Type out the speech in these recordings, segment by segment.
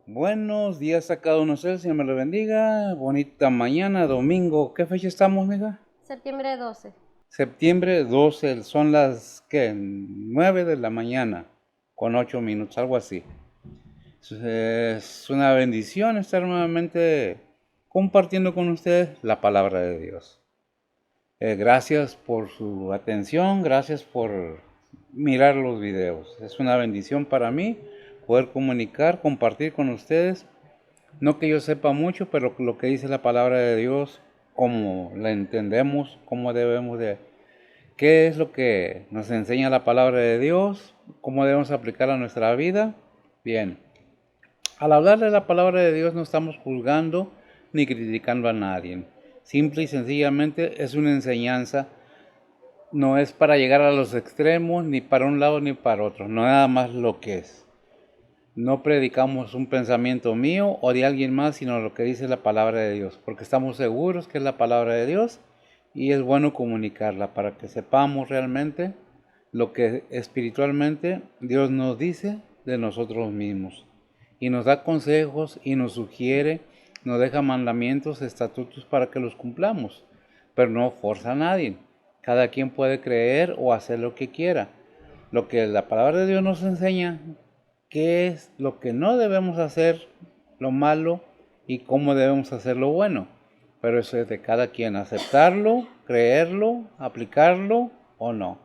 Buenos días a cada uno de ustedes, Señor me lo bendiga. Bonita mañana, domingo. ¿Qué fecha estamos, mija? Septiembre 12. Septiembre 12, son las, ¿qué? 9 de la mañana, con 8 minutos, algo así. Es una bendición estar nuevamente compartiendo con ustedes la palabra de Dios. Gracias por su atención, gracias por mirar los videos. Es una bendición para mí poder comunicar, compartir con ustedes. No que yo sepa mucho, pero lo que dice la palabra de Dios, cómo la entendemos, cómo debemos de... ¿Qué es lo que nos enseña la palabra de Dios? ¿Cómo debemos aplicarla a nuestra vida? Bien, al hablar de la palabra de Dios no estamos juzgando ni criticando a nadie. Simple y sencillamente es una enseñanza, no es para llegar a los extremos, ni para un lado ni para otro, no nada más lo que es. No predicamos un pensamiento mío o de alguien más, sino lo que dice la palabra de Dios, porque estamos seguros que es la palabra de Dios y es bueno comunicarla para que sepamos realmente lo que espiritualmente Dios nos dice de nosotros mismos. Y nos da consejos y nos sugiere, nos deja mandamientos, estatutos para que los cumplamos, pero no forza a nadie. Cada quien puede creer o hacer lo que quiera. Lo que la palabra de Dios nos enseña, qué es lo que no debemos hacer, lo malo, y cómo debemos hacer lo bueno. Pero eso es de cada quien, aceptarlo, creerlo, aplicarlo o no.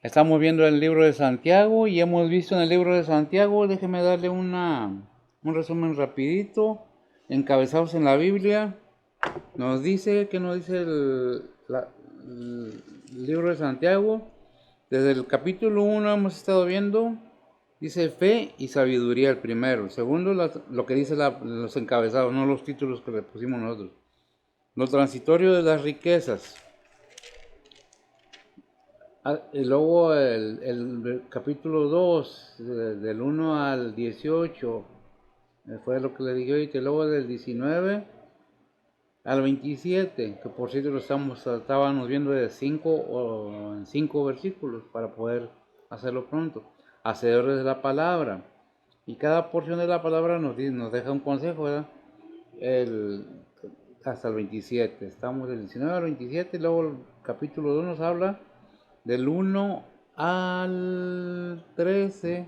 Estamos viendo el libro de Santiago y hemos visto en el libro de Santiago, déjeme darle un resumen rapidito, encabezados en la Biblia. Nos dice, ¿qué nos dice el libro de Santiago? Desde el capítulo 1 hemos estado viendo, dice fe y sabiduría el primero. El segundo, lo que dice los encabezados, no los títulos que le pusimos nosotros. Lo transitorio de las riquezas. Y luego el capítulo 2, del 1 al 18, fue lo que le dije ahorita. Luego del 19 al 27, que por cierto estábamos viendo de 5 versículos para poder hacerlo pronto. Hacedores de la palabra. Y cada porción de la palabra nos deja un consejo, ¿verdad? Hasta el 27. Estamos del 19 al 27 y luego el capítulo 2 nos habla del 1 al 13.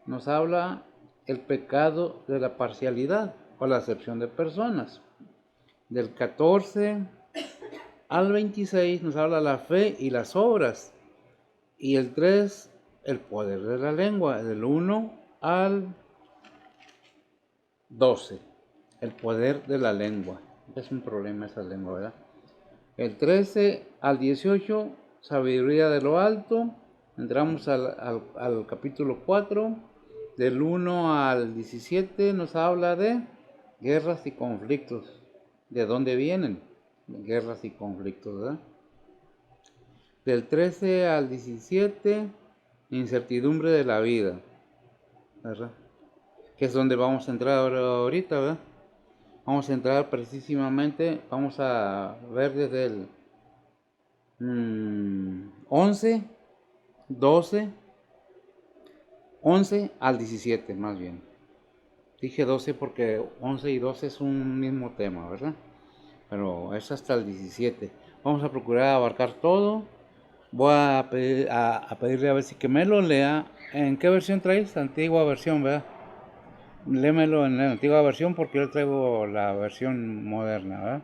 Nos habla el pecado de la parcialidad o la acepción de personas. Del 14 al 26 nos habla la fe y las obras. Y el 3, el poder de la lengua. Del 1 al 12, el poder de la lengua. Es un problema esa lengua, ¿verdad? El 13 al 18, sabiduría de lo alto. Entramos al capítulo 4. Del 1 al 17 nos habla de guerras y conflictos. ¿De dónde vienen? Guerras y conflictos, ¿verdad? Del 13 al 17, incertidumbre de la vida, ¿verdad? Que es donde vamos a entrar ahorita, ¿verdad? Vamos a entrar precisamente, vamos a ver desde el 11, 12, 11 al 17 más bien. Dije 12 porque 11 y 12 es un mismo tema, ¿verdad? Pero es hasta el 17. Vamos a procurar abarcar todo. Voy a pedirle a ver si que me lo lea. ¿En qué versión traes? Antigua versión, ¿verdad? Lémelo en la antigua versión porque yo traigo la versión moderna, ¿verdad?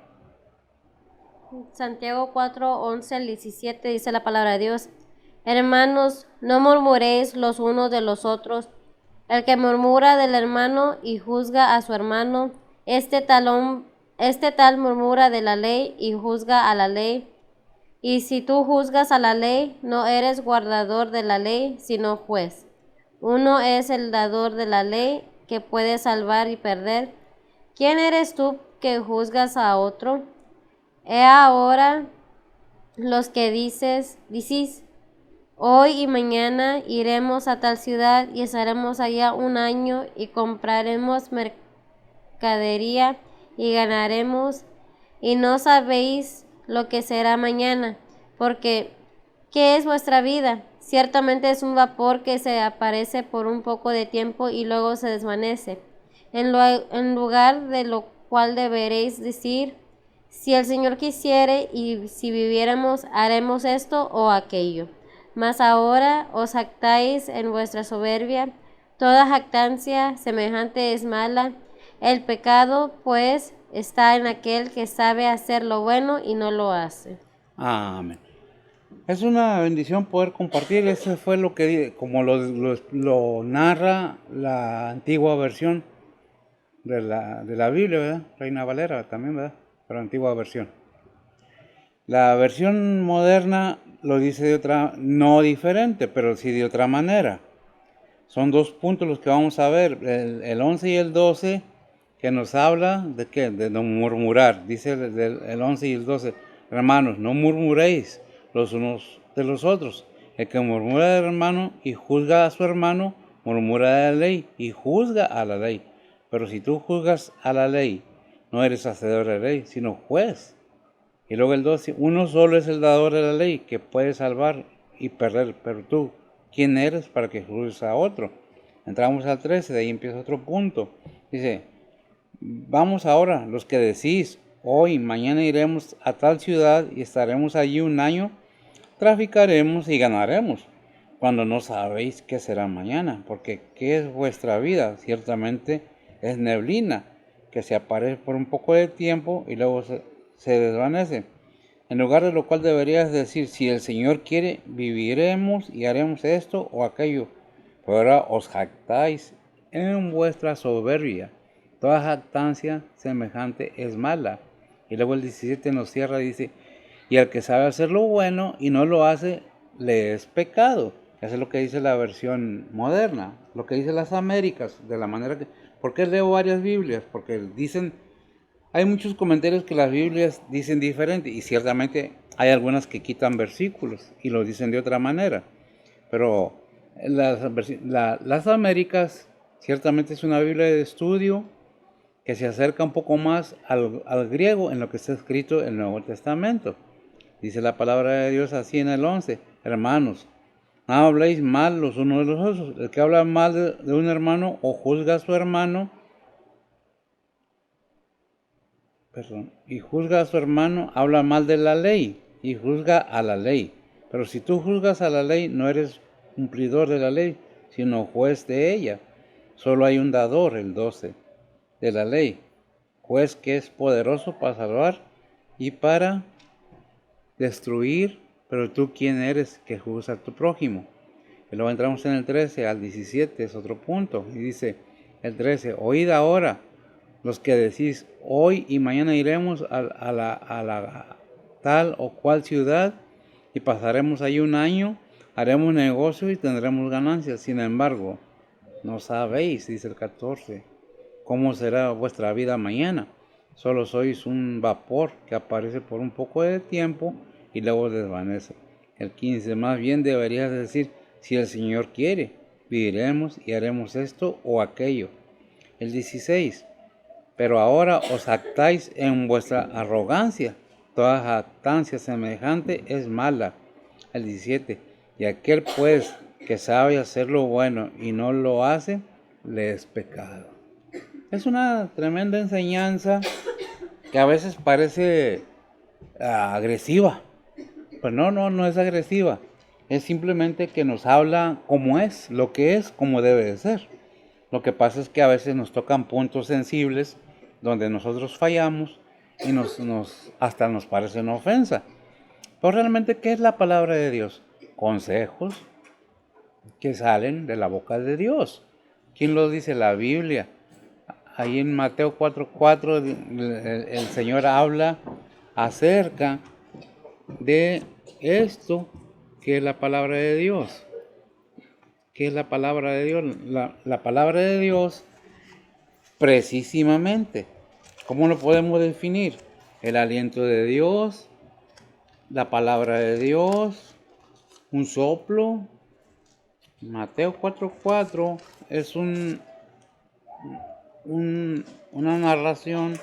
Santiago 4, 11 al 17 dice la palabra de Dios. Hermanos, no murmuréis los unos de los otros. El que murmura del hermano y juzga a su hermano, este tal murmura de la ley y juzga a la ley. Y si tú juzgas a la ley, no eres guardador de la ley, sino juez. Uno es el dador de la ley, que puede salvar y perder. ¿Quién eres tú que juzgas a otro? He ahora los que decís, hoy y mañana iremos a tal ciudad y estaremos allá un año y compraremos mercadería y ganaremos, y no sabéis lo que será mañana, porque ¿qué es vuestra vida? Ciertamente es un vapor que se aparece por un poco de tiempo y luego se desvanece. en lugar de lo cual deberéis decir, si el Señor quisiere y si viviéramos, haremos esto o aquello. Mas ahora os jactáis en vuestra soberbia. Toda jactancia semejante es mala. El pecado, pues, está en aquel que sabe hacer lo bueno y no lo hace. Amén. Es una bendición poder compartir. Eso fue lo que, como lo narra la antigua versión de la Biblia, ¿verdad? Reina Valera también, ¿verdad? Pero antigua versión. La versión moderna lo dice de otra, no diferente, pero sí de otra manera. Son dos puntos los que vamos a ver, el 11 y el 12, que nos habla de qué, de no murmurar. Dice el 11 y el 12, hermanos, no murmuréis los unos de los otros. El que murmura del hermano y juzga a su hermano, murmura de la ley y juzga a la ley. Pero si tú juzgas a la ley, no eres hacedor de la ley, sino juez. Y luego el 12, uno solo es el dador de la ley, que puede salvar y perder, pero tú, ¿quién eres para que juzgues a otro? Entramos al 13, de ahí empieza otro punto. Dice, vamos ahora, los que decís, hoy, mañana iremos a tal ciudad y estaremos allí un año, traficaremos y ganaremos, cuando no sabéis qué será mañana, porque ¿qué es vuestra vida? Ciertamente es neblina, que se aparece por un poco de tiempo y luego se desvanece. En lugar de lo cual deberías decir, si el Señor quiere, viviremos y haremos esto o aquello. Pero ahora os jactáis en vuestra soberbia. Toda jactancia semejante es mala. Y luego el 17 nos cierra y dice, y al que sabe hacer lo bueno y no lo hace, le es pecado. Eso es lo que dice la versión moderna, lo que dice las Américas, de la manera que... ¿Por qué leo varias Biblias? Porque dicen... Hay muchos comentarios que las Biblias dicen diferente y ciertamente hay algunas que quitan versículos y lo dicen de otra manera. Pero las Américas ciertamente es una Biblia de estudio que se acerca un poco más al griego en lo que está escrito en el Nuevo Testamento. Dice la palabra de Dios así en el 11, hermanos, no habléis mal los unos de los otros. El que habla mal de un hermano o juzga a su hermano, y juzga a su hermano, habla mal de la ley y juzga a la ley. Pero si tú juzgas a la ley, no eres cumplidor de la ley, sino juez de ella. Solo hay un dador, el 12, de la ley, juez que es poderoso para salvar y para destruir. Pero tú, ¿quién eres que juzgas a tu prójimo? Y luego entramos en el 13 al 17, es otro punto, y dice el 13, oíd ahora los que decís, hoy y mañana iremos a la tal o cual ciudad y pasaremos ahí un año, haremos negocio y tendremos ganancias. Sin embargo, no sabéis, dice el 14, cómo será vuestra vida mañana. Solo sois un vapor que aparece por un poco de tiempo y luego desvanece. El 15, más bien deberías decir, si el Señor quiere, viviremos y haremos esto o aquello. El 16, pero ahora os jactáis en vuestra arrogancia. Toda jactancia semejante es mala. El 17. Y aquel pues que sabe hacer lo bueno y no lo hace, le es pecado. Es una tremenda enseñanza que a veces parece agresiva. Pero no es agresiva. Es simplemente que nos habla como es, lo que es, como debe de ser. Lo que pasa es que a veces nos tocan puntos sensibles donde nosotros fallamos y hasta nos parece una ofensa. Pero realmente, ¿qué es la palabra de Dios? Consejos que salen de la boca de Dios. ¿Quién lo dice? La Biblia. Ahí en Mateo 4:4 el Señor habla acerca de esto que es la palabra de Dios. ¿Qué es la palabra de Dios? La palabra de Dios, precisamente, ¿cómo lo podemos definir? El aliento de Dios, la palabra de Dios, un soplo. Mateo 4:4 es una narración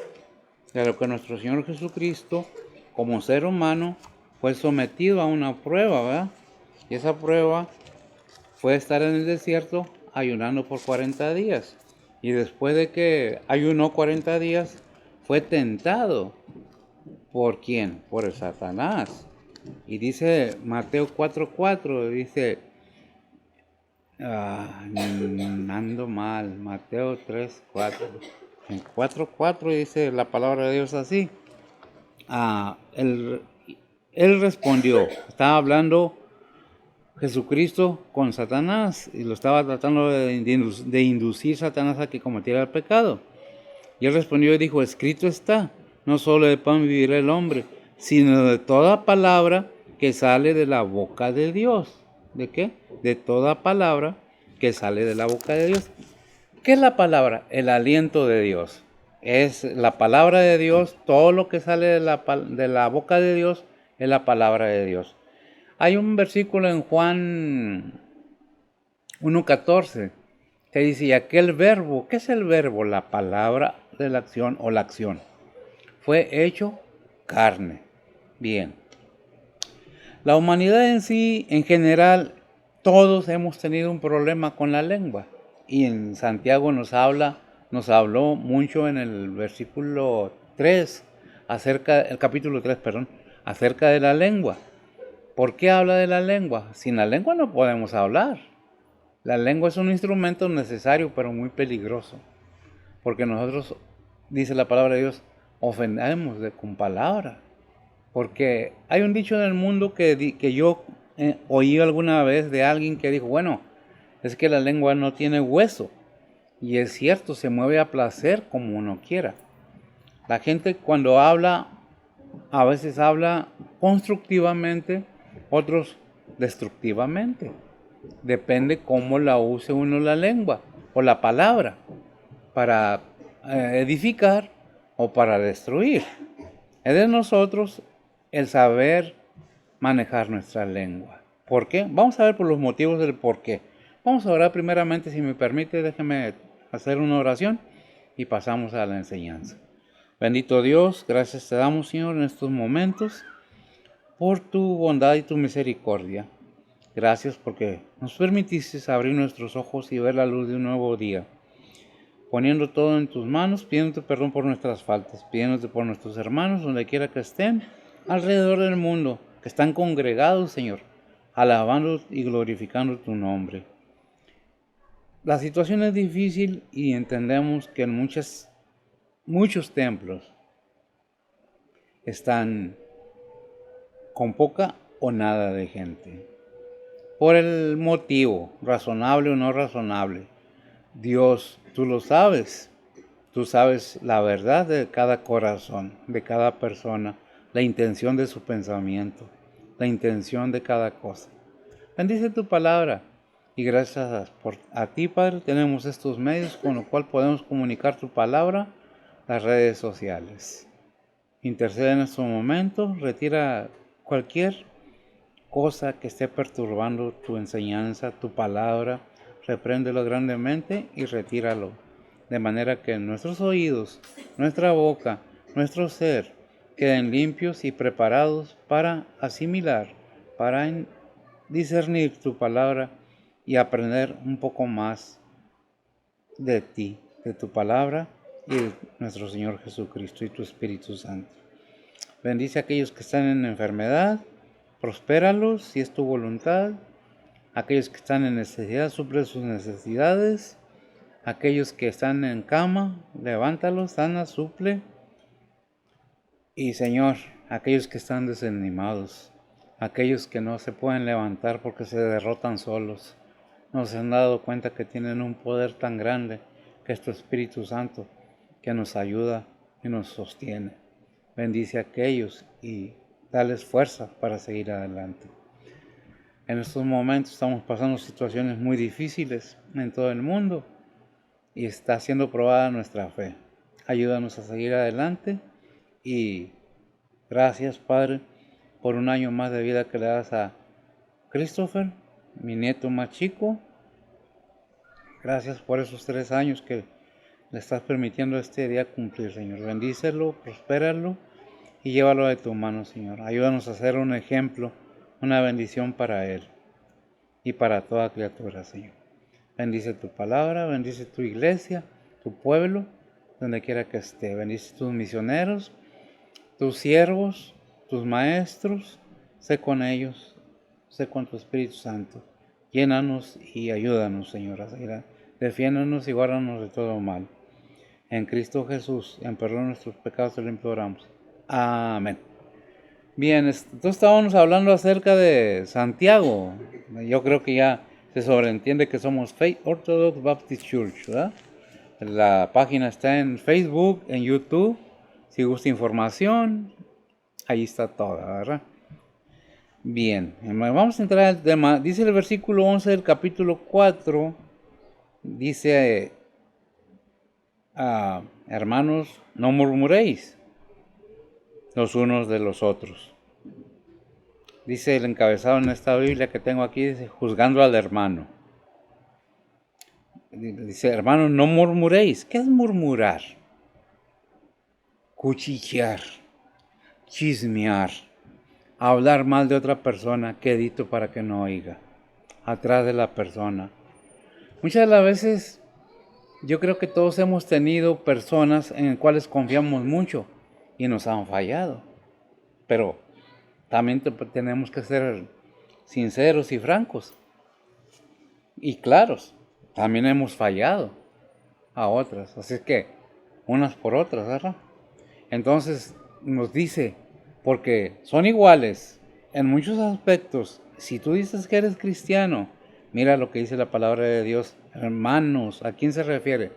de lo que nuestro Señor Jesucristo, como ser humano, fue sometido a una prueba, ¿verdad? Y esa prueba fue estar en el desierto ayunando por 40 días. Y después de que ayunó 40 días, fue tentado. ¿Por quién? Por el Satanás. Y dice Mateo 4:4, dice, ando mal, Mateo 3:4. En 4:4 dice la palabra de Dios así. Ah, él respondió, estaba hablando Jesucristo con Satanás y lo estaba tratando de inducir Satanás a que cometiera el pecado. Y él respondió y dijo, escrito está, no solo de pan vivirá el hombre, sino de toda palabra que sale de la boca de Dios. ¿De qué? De toda palabra que sale de la boca de Dios. ¿Qué es la palabra? El aliento de Dios. Es la palabra de Dios, todo lo que sale de la boca de Dios es la palabra de Dios. Hay un versículo en Juan 1:14 que dice, y aquel verbo, ¿qué es el verbo? La palabra de la acción o la acción. Fue hecho carne. Bien. La humanidad en sí, en general, todos hemos tenido un problema con la lengua. Y en Santiago nos habló mucho en el versículo 3, el capítulo 3, perdón, acerca de la lengua. ¿Por qué habla de la lengua? Sin la lengua no podemos hablar. La lengua es un instrumento necesario, pero muy peligroso. Porque nosotros, dice la palabra de Dios, ofendemos con palabra. Porque hay un dicho en el mundo que yo oí alguna vez de alguien que dijo, bueno, es que la lengua no tiene hueso. Y es cierto, se mueve a placer como uno quiera. La gente cuando habla, a veces habla constructivamente, otros destructivamente. Depende cómo la use uno la lengua o la palabra, para edificar o para destruir. Es de nosotros el saber manejar nuestra lengua. ¿Por qué? Vamos a ver por los motivos del por qué. Vamos a orar primeramente, si me permite, déjeme hacer una oración y pasamos a la enseñanza. Bendito Dios, gracias te damos, Señor, en estos momentos por tu bondad y tu misericordia. Gracias porque nos permitiste abrir nuestros ojos y ver la luz de un nuevo día. Poniendo todo en tus manos, pidiéndote perdón por nuestras faltas, pidiéndote por nuestros hermanos, donde quiera que estén, alrededor del mundo, que están congregados, Señor, alabando y glorificando tu nombre. La situación es difícil y entendemos que en muchos templos están con poca o nada de gente. Por el motivo, razonable o no razonable. Dios, tú lo sabes. Tú sabes la verdad de cada corazón, de cada persona, la intención de su pensamiento, la intención de cada cosa. Bendice tu palabra y gracias a ti, Padre, tenemos estos medios con los cuales podemos comunicar tu palabra, las redes sociales. Intercede en estos momentos, retira cualquier cosa que esté perturbando tu enseñanza, tu palabra, repréndelo grandemente y retíralo, de manera que nuestros oídos, nuestra boca, nuestro ser queden limpios y preparados para asimilar, para discernir tu palabra y aprender un poco más de ti, de tu palabra y de nuestro Señor Jesucristo y tu Espíritu Santo. Bendice a aquellos que están en enfermedad, prospéralos si es tu voluntad. Aquellos que están en necesidad, suple sus necesidades. Aquellos que están en cama, levántalos, sana, suple. Y Señor, aquellos que están desanimados, aquellos que no se pueden levantar porque se derrotan solos, no se han dado cuenta que tienen un poder tan grande, que es tu Espíritu Santo, que nos ayuda y nos sostiene. Bendice a aquellos y dales fuerza para seguir adelante. En estos momentos estamos pasando situaciones muy difíciles en todo el mundo y está siendo probada nuestra fe. Ayúdanos a seguir adelante y gracias, Padre, por un año más de vida que le das a Christopher, mi nieto más chico. Gracias por esos 3 años que le estás permitiendo este día cumplir, Señor. Bendícelo, prospéralo y llévalo de tu mano, Señor. Ayúdanos a ser un ejemplo, una bendición para él y para toda criatura, Señor. Bendice tu palabra, bendice tu iglesia, tu pueblo, donde quiera que esté. Bendice tus misioneros, tus siervos, tus maestros, sé con ellos, sé con tu Espíritu Santo. Llénanos y ayúdanos, Señor, a seguir. Defiéndanos y guárdanos de todo mal. En Cristo Jesús, en perdón de nuestros pecados, te lo imploramos. Amén. Bien, entonces estábamos hablando acerca de Santiago. Yo creo que ya se sobreentiende que somos Faith Orthodox Baptist Church, ¿verdad? La página está en Facebook, en YouTube. Si gusta información, ahí está toda, ¿verdad? Bien, vamos a entrar al tema. Dice el versículo 11 del capítulo 4, dice, hermanos, no murmuréis los unos de los otros. Dice el encabezado en esta Biblia que tengo aquí, dice, juzgando al hermano. Dice, hermanos, no murmuréis. ¿Qué es murmurar? Cuchichear, chismear, hablar mal de otra persona, quedito para que no oiga, atrás de la persona. Muchas de las veces yo creo que todos hemos tenido personas en las cuales confiamos mucho y nos han fallado. Pero también tenemos que ser sinceros y francos y claros. También hemos fallado a otras. Así que unas por otras, ¿verdad? Entonces nos dice, porque son iguales en muchos aspectos. Si tú dices que eres cristiano, mira lo que dice la palabra de Dios. Hermanos, ¿a quién se refiere?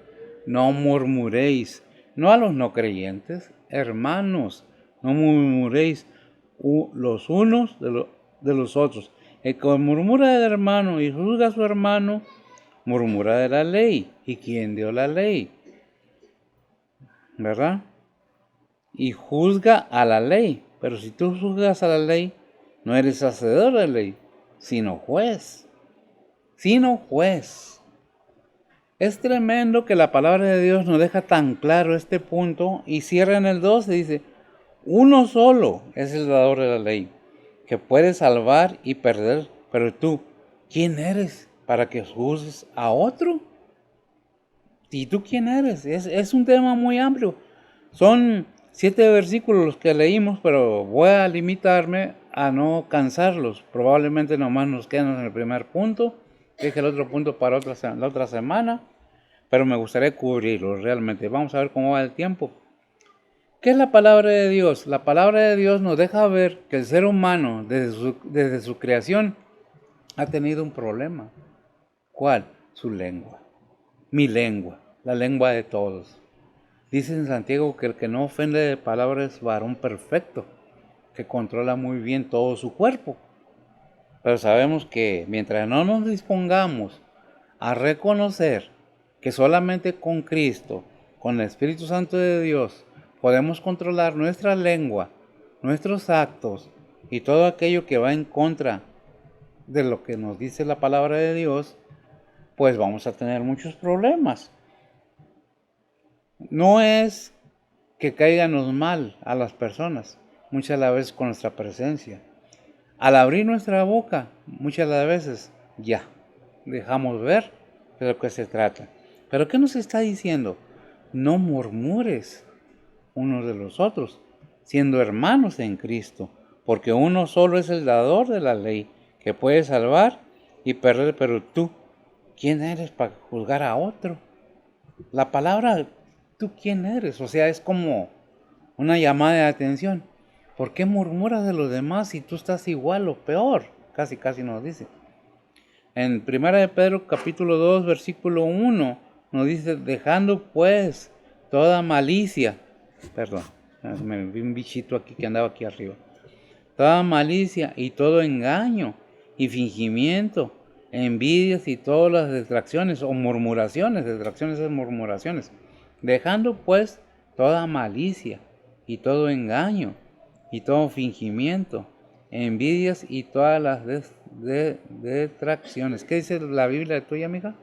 No murmuréis, no a los no creyentes. Hermanos, no murmuréis los unos de los otros. El que murmura del hermano y juzga a su hermano, murmura de la ley. ¿Y quién dio la ley? ¿Verdad? Y juzga a la ley. Pero si tú juzgas a la ley, no eres hacedor de la ley, sino juez. Sino juez. Es tremendo que la palabra de Dios nos deja tan claro este punto y cierra en el 12, dice, uno solo es el dador de la ley, que puede salvar y perder, pero tú, ¿quién eres para que juzgues a otro? ¿Y tú quién eres? Es un tema muy amplio. Son 7 versículos los que leímos, pero voy a limitarme a no cansarlos. Probablemente nomás nos quedan en el primer punto. Deje el otro punto para la otra semana, pero me gustaría cubrirlo realmente. Vamos a ver cómo va el tiempo. ¿Qué es la palabra de Dios? La palabra de Dios nos deja ver que el ser humano, desde su creación, ha tenido un problema. ¿Cuál? Su lengua. Mi lengua, la lengua de todos. Dice en Santiago que el que no ofende de palabra es varón perfecto, que controla muy bien todo su cuerpo. Pero sabemos que mientras no nos dispongamos a reconocer que solamente con Cristo, con el Espíritu Santo de Dios, podemos controlar nuestra lengua, nuestros actos y todo aquello que va en contra de lo que nos dice la palabra de Dios, pues vamos a tener muchos problemas. No es que caiganos mal a las personas, muchas de las veces con nuestra presencia. Al abrir nuestra boca, muchas de las veces ya dejamos ver de lo que se trata. Pero ¿qué nos está diciendo? No murmures unos de los otros, siendo hermanos en Cristo, porque uno solo es el dador de la ley, que puede salvar y perder, pero tú, ¿quién eres para juzgar a otro? La palabra, ¿tú quién eres? O sea, es como una llamada de atención. ¿Por qué murmuras de los demás si tú estás igual o peor? Casi nos dice. En 1 de Pedro capítulo 2 versículo 1 nos dice, dejando pues toda malicia. Perdón, me vi un bichito aquí que andaba aquí arriba. Toda malicia y todo engaño y fingimiento, envidias y todas las distracciones o murmuraciones. Distracciones es murmuraciones. Dejando pues toda malicia y todo engaño y todo fingimiento, envidias y todas las detracciones. ¿Qué dice la Biblia tuya, amiga?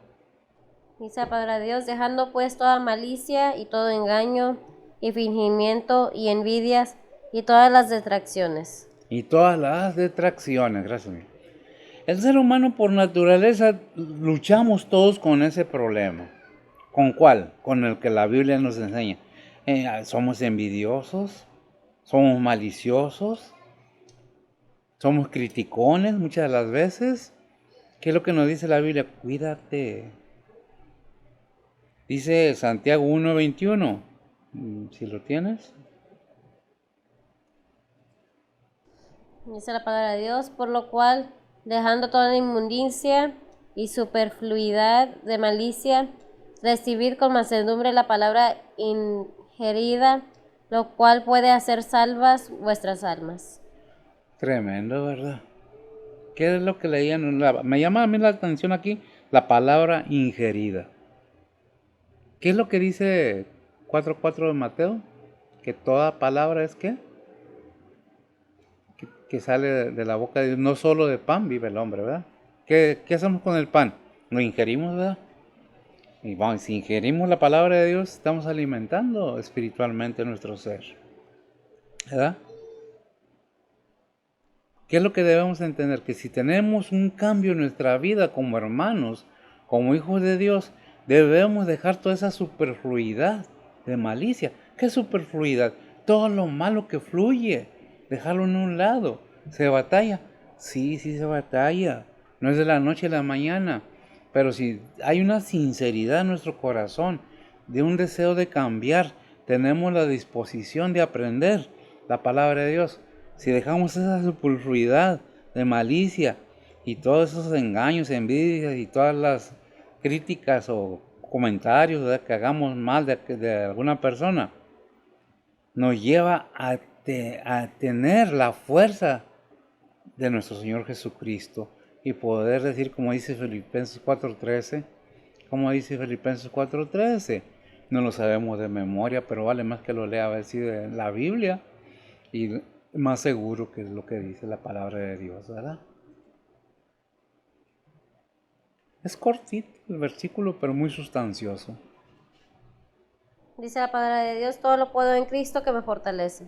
Dice la palabra de Dios, dejando pues toda malicia y todo engaño y fingimiento y envidias y todas las detracciones. Y todas las detracciones, gracias, amiga. El ser humano por naturaleza luchamos todos con ese problema. ¿Con cuál? Con el que la Biblia nos enseña. Somos envidiosos, somos maliciosos, somos criticones muchas de las veces. ¿Qué es lo que nos dice la Biblia? Cuídate. Dice Santiago 1:21. Si lo tienes. Dice la palabra de Dios, por lo cual, dejando toda inmundicia y superfluidad de malicia, recibid con mansedumbre la palabra ingerida, lo cual puede hacer salvas vuestras almas. Tremendo, ¿verdad? ¿Qué es lo que leían? Me llama a mí la atención aquí la palabra ingerida. ¿Qué es lo que dice 4:4 de Mateo? Que toda palabra es ¿qué? Que sale de la boca de Dios. No solo de pan vive el hombre, ¿verdad? ¿Qué hacemos con el pan? Lo ingerimos, ¿verdad? Y vamos, si ingerimos la palabra de Dios, estamos alimentando espiritualmente nuestro ser, ¿verdad? ¿Qué es lo que debemos entender? Que si tenemos un cambio en nuestra vida como hermanos, como hijos de Dios, debemos dejar toda esa superfluidad de malicia. ¿Qué es superfluidad? Todo lo malo que fluye, dejarlo en un lado. ¿Se batalla? Sí, sí se batalla. No es de la noche a la mañana. Pero si hay una sinceridad en nuestro corazón, de un deseo de cambiar, tenemos la disposición de aprender la palabra de Dios. Si dejamos esa superfluidad de malicia y todos esos engaños, envidias y todas las críticas o comentarios, ¿verdad?, que hagamos mal de alguna persona, nos lleva a tener la fuerza de nuestro Señor Jesucristo y poder decir, como dice Filipenses 4:13, no lo sabemos de memoria, pero vale más que lo lea a ver si de la Biblia, y más seguro que es lo que dice la palabra de Dios, ¿verdad? Es cortito el versículo, pero muy sustancioso. Dice la palabra de Dios, todo lo puedo en Cristo que me fortalece.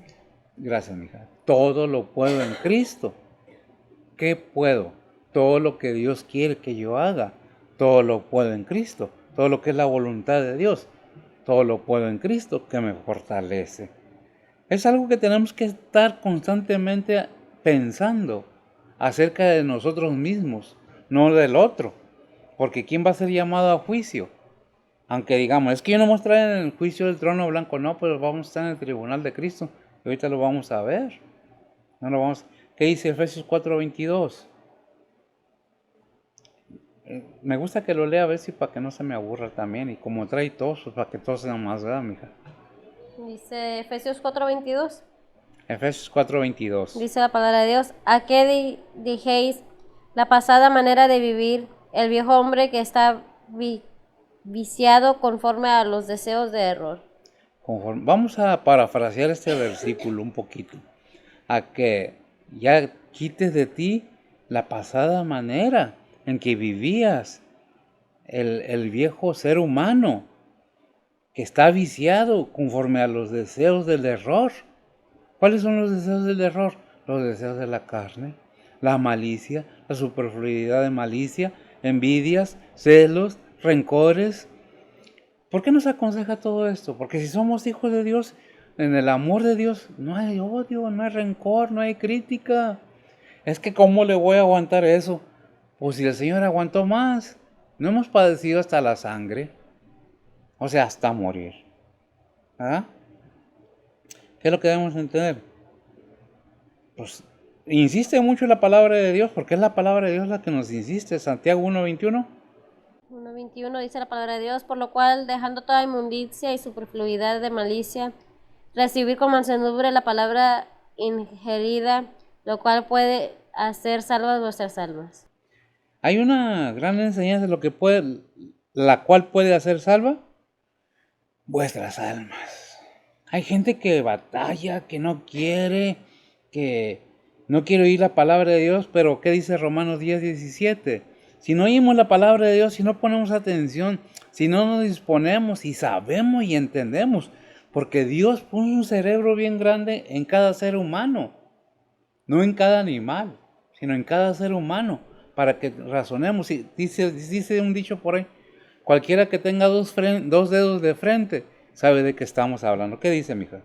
Gracias, mija. Todo lo puedo en Cristo. ¿Qué puedo? Todo lo que Dios quiere que yo haga, todo lo puedo en Cristo. Todo lo que es la voluntad de Dios, todo lo puedo en Cristo que me fortalece. Es algo que tenemos que estar constantemente pensando acerca de nosotros mismos, no del otro. Porque ¿quién va a ser llamado a juicio? Aunque digamos, es que yo no voy a estar en el juicio del trono blanco, no, pero vamos a estar en el tribunal de Cristo. Y ahorita lo vamos a ver. No lo vamos. ¿Qué dice Efesios 4:22? Me gusta que lo lea a ver si para que no se me aburra también. Y como trae todos, pues para que todos sean más, ¿verdad, mija? Dice Efesios 4:22. Efesios 4:22. Dice la palabra de Dios, ¿a qué dijéis la pasada manera de vivir el viejo hombre que está viciado conforme a los deseos de error? Vamos a parafrasear este versículo un poquito. A que ya quites de ti la pasada manera en que vivías, el viejo ser humano que está viciado conforme a los deseos del error. ¿Cuáles son los deseos del error? Los deseos de la carne, la malicia, la superfluidad de malicia, envidias, celos, rencores. ¿Por qué nos aconseja todo esto? Porque si somos hijos de Dios, en el amor de Dios no hay odio, no hay rencor, no hay crítica. Es que ¿cómo le voy a aguantar eso? Pues si el Señor aguantó más, no hemos padecido hasta la sangre, o sea, hasta morir. ¿Ah? ¿Qué es lo que debemos entender? Pues insiste mucho la palabra de Dios, porque es la palabra de Dios la que nos insiste. Santiago 1:21. 1:21 dice la palabra de Dios, por lo cual, dejando toda inmundicia y superfluidad de malicia, recibir con mansedumbre la palabra ingerida, lo cual puede hacer salvas vuestras almas. Hay una gran enseñanza de lo que puede, la cual puede hacer salva vuestras almas. Hay gente que batalla, que no quiere oír la palabra de Dios, pero ¿qué dice Romanos 10:17? Si no oímos la palabra de Dios, si no ponemos atención, si no nos disponemos y sabemos y entendemos, porque Dios puso un cerebro bien grande en cada ser humano, no en cada animal, sino en cada ser humano, para que razonemos. Dice un dicho por ahí, Cualquiera que tenga dos dedos de frente sabe de qué estamos hablando. ¿Qué dice, mija?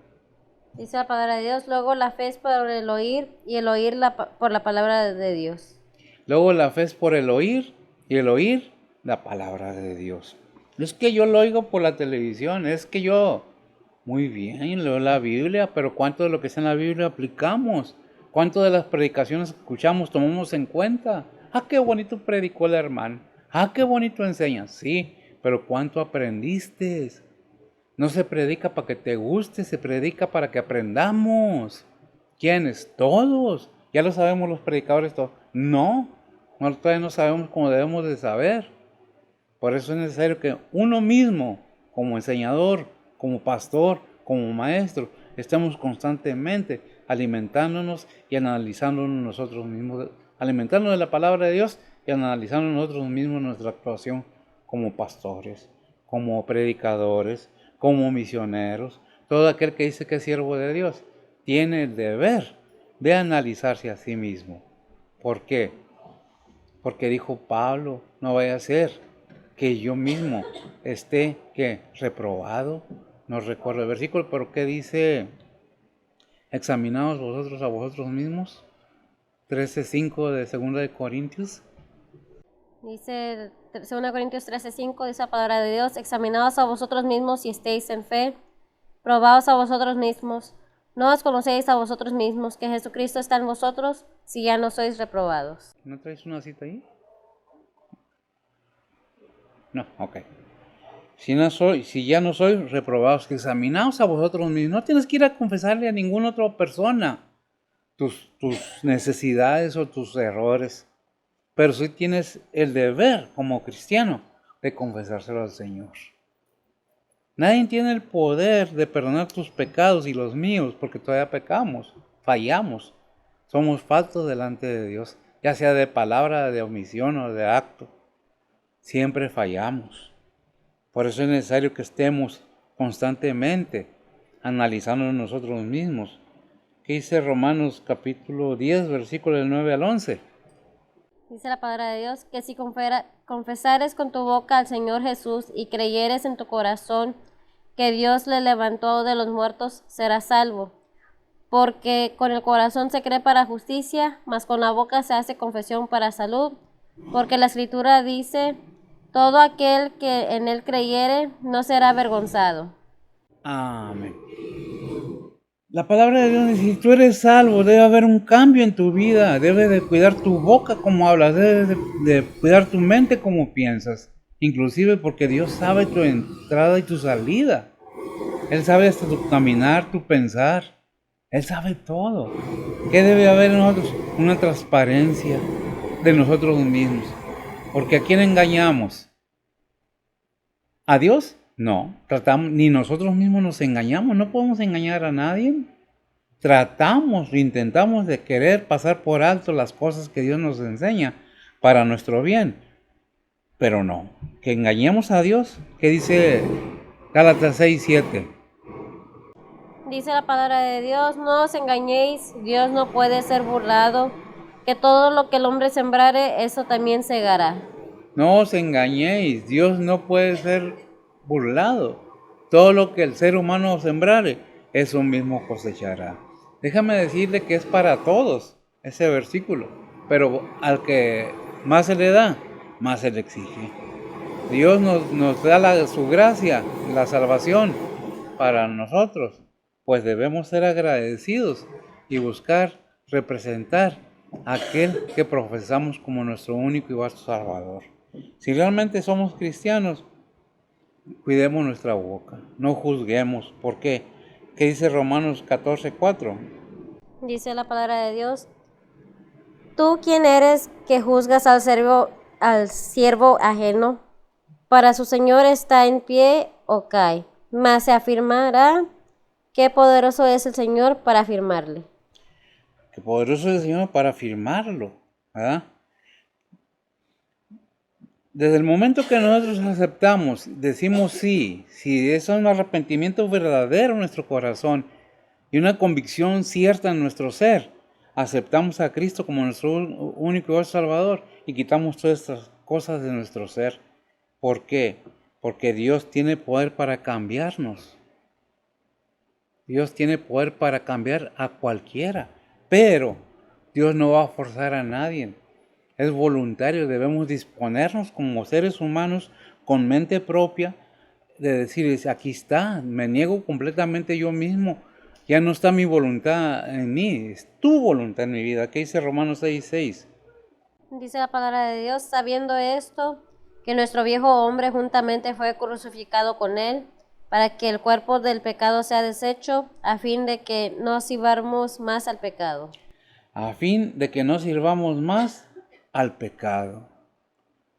Dice la palabra de Dios, luego la fe es por el oír y el oír por la palabra de Dios. Luego la fe es por el oír y el oír la palabra de Dios. No es que yo lo oigo por la televisión, es que yo, muy bien, leo la Biblia, pero ¿cuánto de lo que está en la Biblia aplicamos? ¿Cuánto de las predicaciones que escuchamos tomamos en cuenta? Ah, qué bonito predicó el hermano. Ah, qué bonito enseña. Sí, pero ¿cuánto aprendiste? No se predica para que te guste, se predica para que aprendamos. ¿Quiénes? Todos. Ya lo sabemos los predicadores todos. No, todavía no sabemos cómo debemos de saber. Por eso es necesario que uno mismo, como enseñador, como pastor, como maestro, estemos constantemente alimentándonos y analizándonos nosotros mismos, alimentándonos de la palabra de Dios y analizando nosotros mismos nuestra actuación como pastores, como predicadores, como misioneros. Todo aquel que dice que es siervo de Dios tiene el deber de analizarse a sí mismo. ¿Por qué? Porque dijo Pablo, no vaya a ser que yo mismo esté reprobado. No recuerdo el versículo, pero ¿qué dice? Examinaos vosotros a vosotros mismos. 13:5 de 2 de Corintios. Dice 2 Corintios 13:5, dice la palabra de Dios, examinaos a vosotros mismos si estéis en fe, probaos a vosotros mismos, no os conocéis a vosotros mismos que Jesucristo está en vosotros, si ya no sois reprobados. ¿No traes una cita ahí? No, ok. Si ya no soy reprobados, examinaos a vosotros mismos. No tienes que ir a confesarle a ninguna otra persona tus necesidades o tus errores. Pero sí tienes el deber como cristiano de confesárselo al Señor. Nadie tiene el poder de perdonar tus pecados y los míos porque todavía pecamos, fallamos. Somos faltos delante de Dios, ya sea de palabra, de omisión o de acto. Siempre fallamos. Por eso es necesario que estemos constantemente analizando nosotros mismos. ¿Qué dice Romanos capítulo 10, versículos del 9 al 11? Dice la palabra de Dios que si confesares con tu boca al Señor Jesús y creyeres en tu corazón que Dios le levantó de los muertos, serás salvo. Porque con el corazón se cree para justicia, mas con la boca se hace confesión para salud. Porque la Escritura dice, todo aquel que en él creyere no será avergonzado. Amén. La palabra de Dios dice, si tú eres salvo, debe haber un cambio en tu vida, debes de cuidar tu boca como hablas, debes de cuidar tu mente como piensas, inclusive porque Dios sabe tu entrada y tu salida. Él sabe hasta tu caminar, tu pensar, Él sabe todo. ¿Qué debe haber en nosotros? Una transparencia de nosotros mismos, porque ¿a quién engañamos? ¿A Dios? No, ni nosotros mismos nos engañamos, no podemos engañar a nadie. Intentamos de querer pasar por alto las cosas que Dios nos enseña para nuestro bien, pero no, que engañemos a Dios. ¿Qué dice Gálatas 6:7? Dice la palabra de Dios, no os engañéis, Dios no puede ser burlado, que todo lo que el hombre sembrare, eso también segará. No os engañéis, Dios no puede ser burlado. Todo lo que el ser humano sembrare, eso mismo cosechará. Déjame decirle que es para todos ese versículo, pero al que más se le da, más se le exige. Dios nos da su gracia, la salvación para nosotros, pues debemos ser agradecidos y buscar representar a aquel que profesamos como nuestro único y vasto Salvador. Si realmente somos cristianos, cuidemos nuestra boca, no juzguemos. ¿Por qué? ¿Qué dice Romanos 14:4? Dice la palabra de Dios, ¿tú quién eres que juzgas al siervo ajeno? Para su Señor está en pie o cae, mas se afirmará, qué poderoso es el Señor para afirmarle. Qué poderoso es el Señor para afirmarlo, ¿verdad? Desde el momento que nosotros aceptamos, decimos sí, si es un arrepentimiento verdadero en nuestro corazón y una convicción cierta en nuestro ser, aceptamos a Cristo como nuestro único Salvador y quitamos todas estas cosas de nuestro ser. ¿Por qué? Porque Dios tiene poder para cambiarnos. Dios tiene poder para cambiar a cualquiera, pero Dios no va a forzar a nadie. Es voluntario, debemos disponernos como seres humanos con mente propia de decir, aquí está, me niego completamente yo mismo, ya no está mi voluntad en mí, es tu voluntad en mi vida. ¿Qué dice Romanos 6:6? Dice la palabra de Dios, sabiendo esto, que nuestro viejo hombre juntamente fue crucificado con él, para que el cuerpo del pecado sea deshecho, a fin de que no sirvamos más al pecado. A fin de que no sirvamos más al pecado.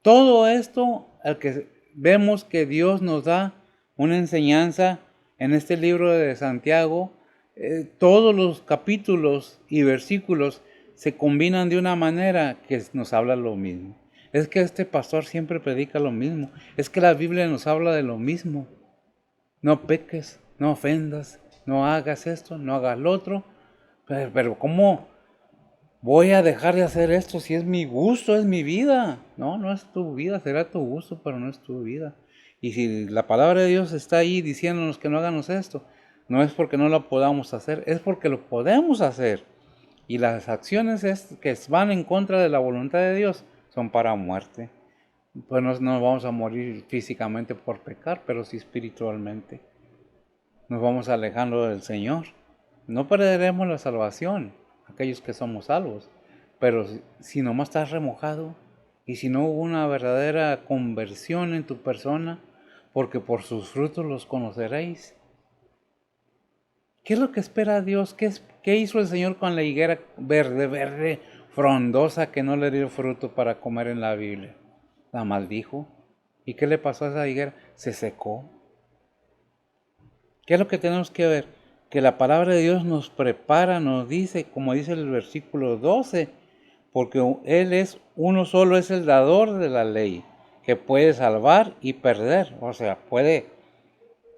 Todo esto, al que vemos que Dios nos da una enseñanza en este libro de Santiago, todos los capítulos y versículos se combinan de una manera que nos habla lo mismo. Es que este pastor siempre predica lo mismo. Es que la Biblia nos habla de lo mismo. No peques, no ofendas, no hagas esto, no hagas lo otro. Pero ¿cómo voy a dejar de hacer esto si es mi gusto, es mi vida? No, no es tu vida, será tu gusto, pero no es tu vida. Y si la palabra de Dios está ahí diciéndonos que no hagamos esto, no es porque no lo podamos hacer, es porque lo podemos hacer. Y las acciones que van en contra de la voluntad de Dios son para muerte. Pues no vamos a morir físicamente por pecar, pero sí espiritualmente. Nos vamos alejando del Señor. No perderemos la salvación, aquellos que somos salvos. Pero si nomás estás remojado y si no hubo una verdadera conversión en tu persona, porque por sus frutos los conoceréis. ¿Qué es lo que espera Dios? ¿Qué hizo el Señor con la higuera verde, frondosa, que no le dio fruto para comer en la Biblia? La maldijo. ¿Y qué le pasó a esa higuera? Se secó. ¿Qué es lo que tenemos que ver? Que la palabra de Dios nos prepara, nos dice, como dice el versículo 12, porque Él es uno solo, es el dador de la ley, que puede salvar y perder. O sea, puede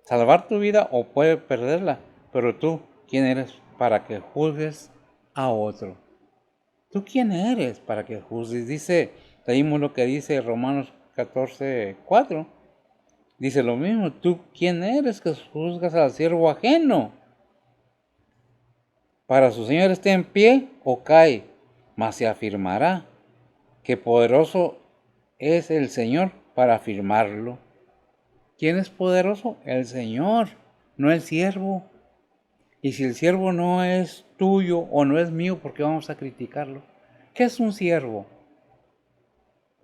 salvar tu vida o puede perderla. Pero tú, ¿quién eres para que juzgues a otro? ¿Tú quién eres para que juzgues? Leímos lo que dice Romanos 14:4. Dice lo mismo, ¿tú quién eres que juzgas al siervo ajeno? Para su Señor esté en pie o cae, mas se afirmará que poderoso es el Señor para afirmarlo. ¿Quién es poderoso? El Señor, no el siervo. Y si el siervo no es tuyo o no es mío, ¿por qué vamos a criticarlo? ¿Qué es un siervo?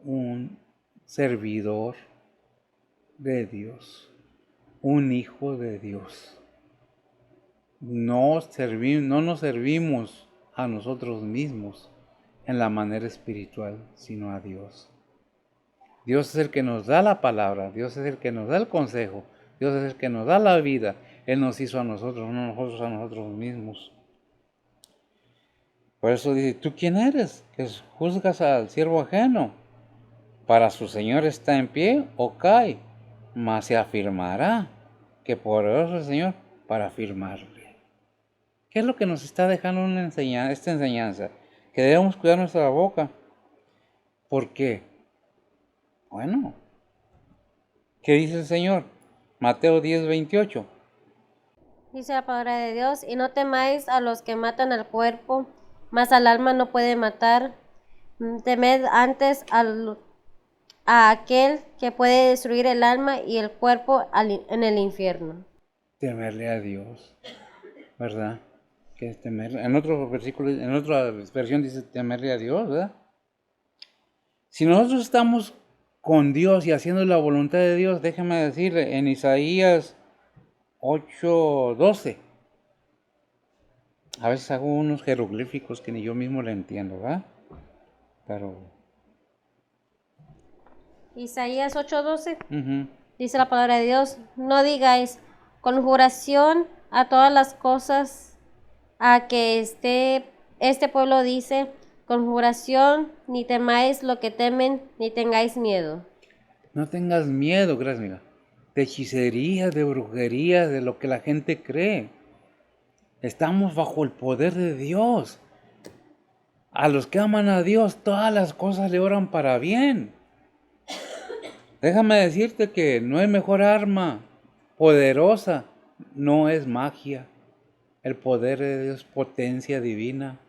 Un servidor de Dios, un hijo de Dios. No nos servimos a nosotros mismos en la manera espiritual, sino a Dios. Dios es el que nos da la palabra, Dios es el que nos da el consejo, Dios es el que nos da la vida. Él nos hizo a nosotros, no nosotros a nosotros mismos. Por eso dice, ¿tú quién eres que juzgas al siervo ajeno? Para su Señor está en pie o cae, mas se afirmará que poderoso es el Señor para afirmarle. ¿Qué es lo que nos está dejando esta enseñanza? Que debemos cuidar nuestra boca. ¿Por qué? Bueno, ¿qué dice el Señor? Mateo 10:28. Dice la palabra de Dios, y no temáis a los que matan al cuerpo, mas al alma no puede matar. Temed antes a aquel que puede destruir el alma y el cuerpo en el infierno. Temerle a Dios, ¿verdad? Que es temerle. En otro versículo, en otra versión dice temerle a Dios, ¿verdad? Si nosotros estamos con Dios y haciendo la voluntad de Dios, déjeme decirle, en Isaías 8:12, a veces hago unos jeroglíficos que ni yo mismo le entiendo, ¿verdad? Pero Isaías 8:12 uh-huh. dice la palabra de Dios, no digáis conjuración a todas las cosas a que este pueblo dice, conjuración, ni temáis lo que temen, ni tengáis miedo. No tengas miedo, gracias, mira, de hechicerías, de brujerías, de lo que la gente cree. Estamos bajo el poder de Dios. A los que aman a Dios, todas las cosas le oran para bien. Déjame decirte que no hay mejor arma poderosa, no es magia. El poder de Dios es potencia divina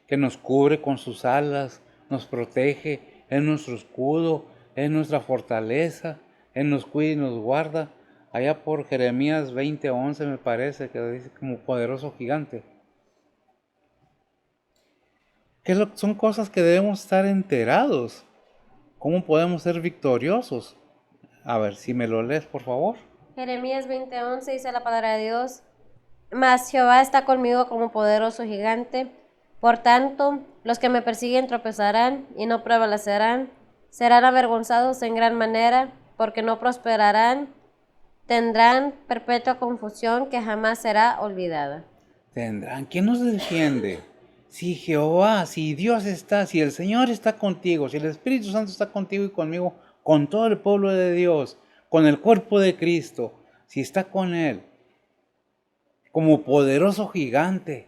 que nos cubre con sus alas, nos protege, es nuestro escudo, es nuestra fortaleza, Él nos cuida y nos guarda. Allá por Jeremías 20:11 me parece que dice como poderoso gigante. Son cosas que debemos estar enterados. ¿Cómo podemos ser victoriosos? A ver, si me lo lees, por favor. Jeremías 20:11 dice la palabra de Dios: Mas Jehová está conmigo como poderoso gigante. Por tanto, los que me persiguen tropezarán y no prevalecerán. Serán avergonzados en gran manera, porque no prosperarán. Tendrán perpetua confusión que jamás será olvidada. Tendrán. ¿Quién nos defiende? Si Jehová, si Dios está, si el Señor está contigo, si el Espíritu Santo está contigo y conmigo, con todo el pueblo de Dios, con el cuerpo de Cristo, si está con Él, como poderoso gigante,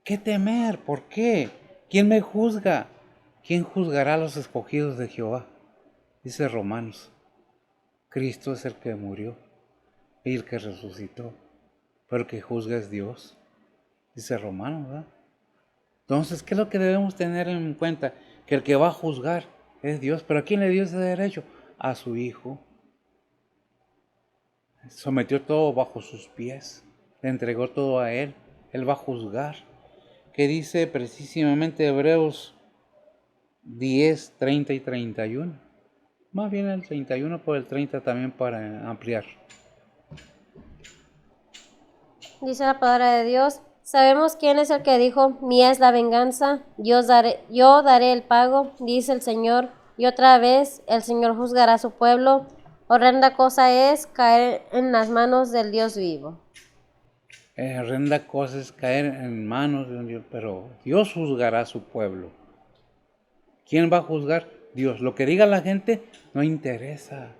¿qué temer? ¿Por qué? ¿Quién me juzga? ¿Quién juzgará a los escogidos de Jehová? Dice Romanos. Cristo es el que murió y el que resucitó, pero el que juzga es Dios. Dice Romanos, ¿verdad? Entonces, ¿qué es lo que debemos tener en cuenta? Que el que va a juzgar es Dios. ¿Pero a quién le dio ese derecho? A su Hijo. Sometió todo bajo sus pies. Le entregó todo a Él. Él va a juzgar. ¿Qué dice precisamente Hebreos 10, 30 y 31? Más bien el 31 por el 30 también para ampliar. Dice la palabra de Dios: Sabemos quién es el que dijo: Mía es la venganza, yo daré el pago, dice el Señor. Y otra vez el Señor juzgará a su pueblo. Horrenda cosa es caer en las manos del Dios vivo. Horrenda cosa es caer en manos de un Dios, pero Dios juzgará a su pueblo. ¿Quién va a juzgar? Dios. Lo que diga la gente no interesa.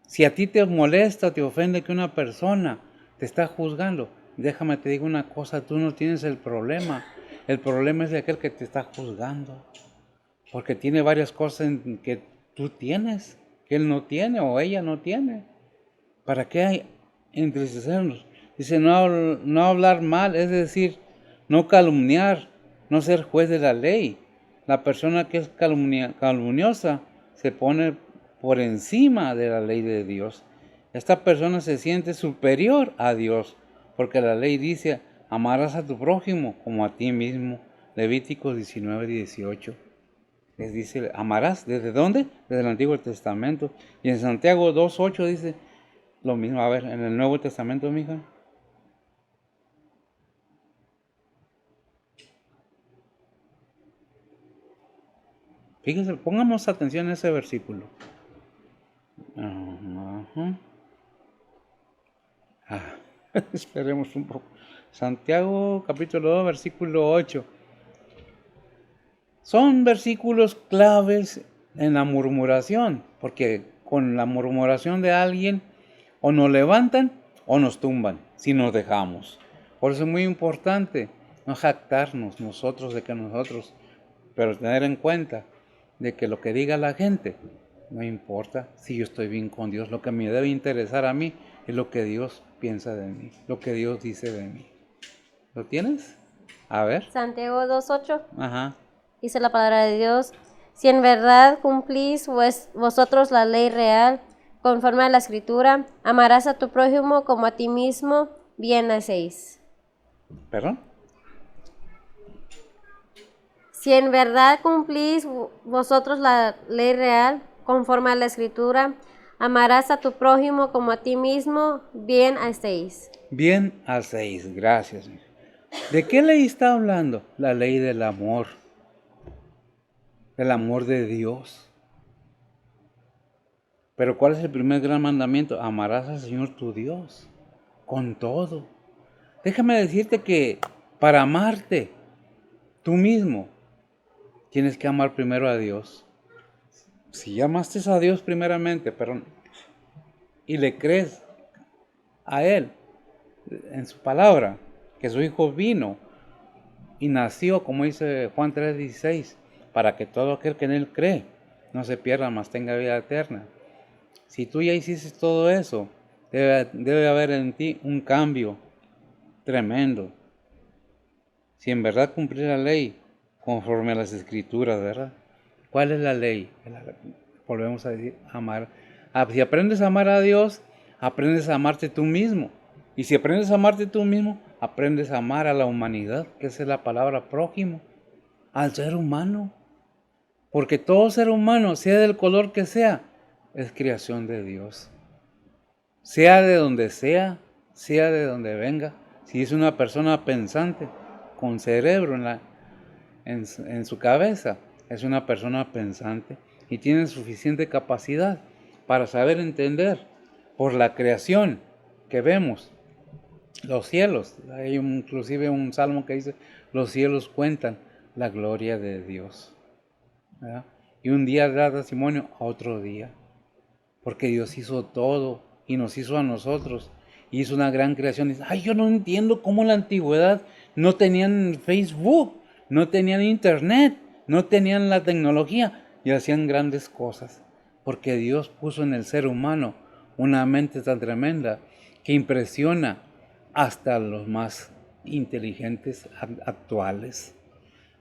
Si a ti te molesta, te ofende que una persona te está juzgando, déjame te digo una cosa, tú no tienes el problema. El problema es de aquel que te está juzgando. Porque tiene varias cosas que tú tienes, que él no tiene o ella no tiene. ¿Para qué hay entristecernos? Dice no hablar mal, es decir, no calumniar, no ser juez de la ley. La persona que es calumniosa se pone por encima de la ley de Dios. Esta persona se siente superior a Dios, porque la ley dice, amarás a tu prójimo como a ti mismo. Levíticos 19:18. Les dice, amarás, ¿desde dónde? Desde el Antiguo Testamento. Y en Santiago 2:8 dice lo mismo. A ver, en el Nuevo Testamento, mija. Fíjense, pongamos atención a ese versículo. Ajá. Esperemos un poco. Santiago capítulo 2, versículo 8. Son versículos claves en la murmuración, porque con la murmuración de alguien o nos levantan o nos tumban, si nos dejamos. Por eso es muy importante no jactarnos nosotros de que nosotros, pero tener en cuenta de que lo que diga la gente no importa si yo estoy bien con Dios. Lo que me debe interesar a mí es lo que Dios piensa de mí, lo que Dios dice de mí. ¿Lo tienes? A ver. Santiago 2:8. Ajá. Dice la palabra de Dios: Si en verdad cumplís vosotros la ley real, conforme a la Escritura, amarás a tu prójimo como a ti mismo, bien hacéis. ¿Perdón? Si en verdad cumplís vosotros la ley real, conforme a la Escritura, amarás a tu prójimo como a ti mismo, bien hacéis. Bien hacéis, gracias. ¿De qué ley está hablando? La ley del amor de Dios. Pero ¿cuál es el primer gran mandamiento? Amarás al Señor tu Dios con todo. Déjame decirte que para amarte tú mismo tienes que amar primero a Dios. Si amaste a Dios primeramente, y le crees a Él en su palabra, que su Hijo vino y nació, como dice Juan 3:16, para que todo aquel que en Él cree no se pierda, mas tenga vida eterna. Si tú ya hiciste todo eso, debe haber en ti un cambio tremendo. Si en verdad cumplir la ley conforme a las escrituras, ¿verdad? ¿Cuál es la ley? Volvemos a decir, amar. Si aprendes a amar a Dios, aprendes a amarte tú mismo. Y si aprendes a amarte tú mismo, aprendes a amar a la humanidad, que esa es la palabra prójimo, al ser humano. Porque todo ser humano, sea del color que sea, es creación de Dios. Sea de donde sea de donde venga, si es una persona pensante, con cerebro en su cabeza, es una persona pensante y tiene suficiente capacidad para saber entender por la creación que vemos, los cielos. Hay inclusive un salmo que dice, los cielos cuentan la gloria de Dios, ¿verdad? Y un día da testimonio a otro día, porque Dios hizo todo y nos hizo a nosotros. Y hizo una gran creación. Dice, ay, yo no entiendo cómo en la antigüedad no tenían Facebook, no tenían internet, no tenían la tecnología y hacían grandes cosas. Porque Dios puso en el ser humano una mente tan tremenda que impresiona hasta los más inteligentes actuales.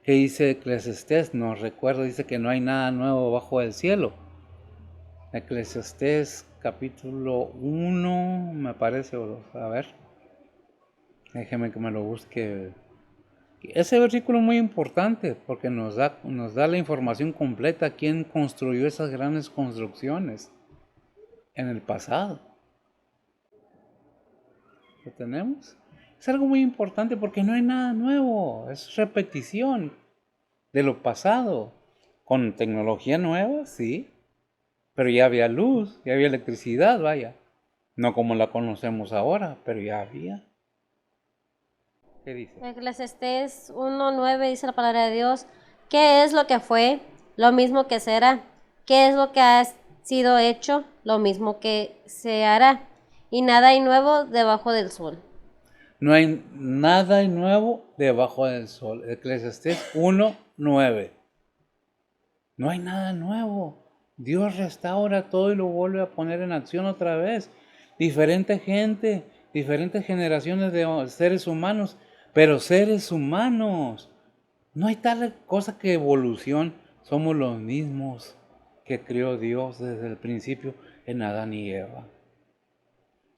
¿Qué dice Eclesiastés? No recuerdo, dice que no hay nada nuevo bajo el cielo. Eclesiastés capítulo 1, me parece, a ver, déjeme que me lo busque. Ese versículo es muy importante porque nos da la información completa, quién construyó esas grandes construcciones en el pasado. ¿Lo tenemos? Es algo muy importante porque no hay nada nuevo, es repetición de lo pasado. Con tecnología nueva, sí, pero ya había luz, ya había electricidad, vaya. No como la conocemos ahora, pero ya había. ¿Qué dice? Eclesiastés 1:9 dice la palabra de Dios, ¿qué es lo que fue? Lo mismo que será. ¿Qué es lo que ha sido hecho? Lo mismo que se hará. Y nada hay nuevo debajo del sol. No hay nada nuevo debajo del sol. Eclesiastés 1:9. No hay nada nuevo. Dios restaura todo y lo vuelve a poner en acción otra vez. Diferente gente, diferentes generaciones de seres humanos, pero seres humanos. No hay tal cosa que evolución. Somos los mismos que creó Dios desde el principio en Adán y Eva.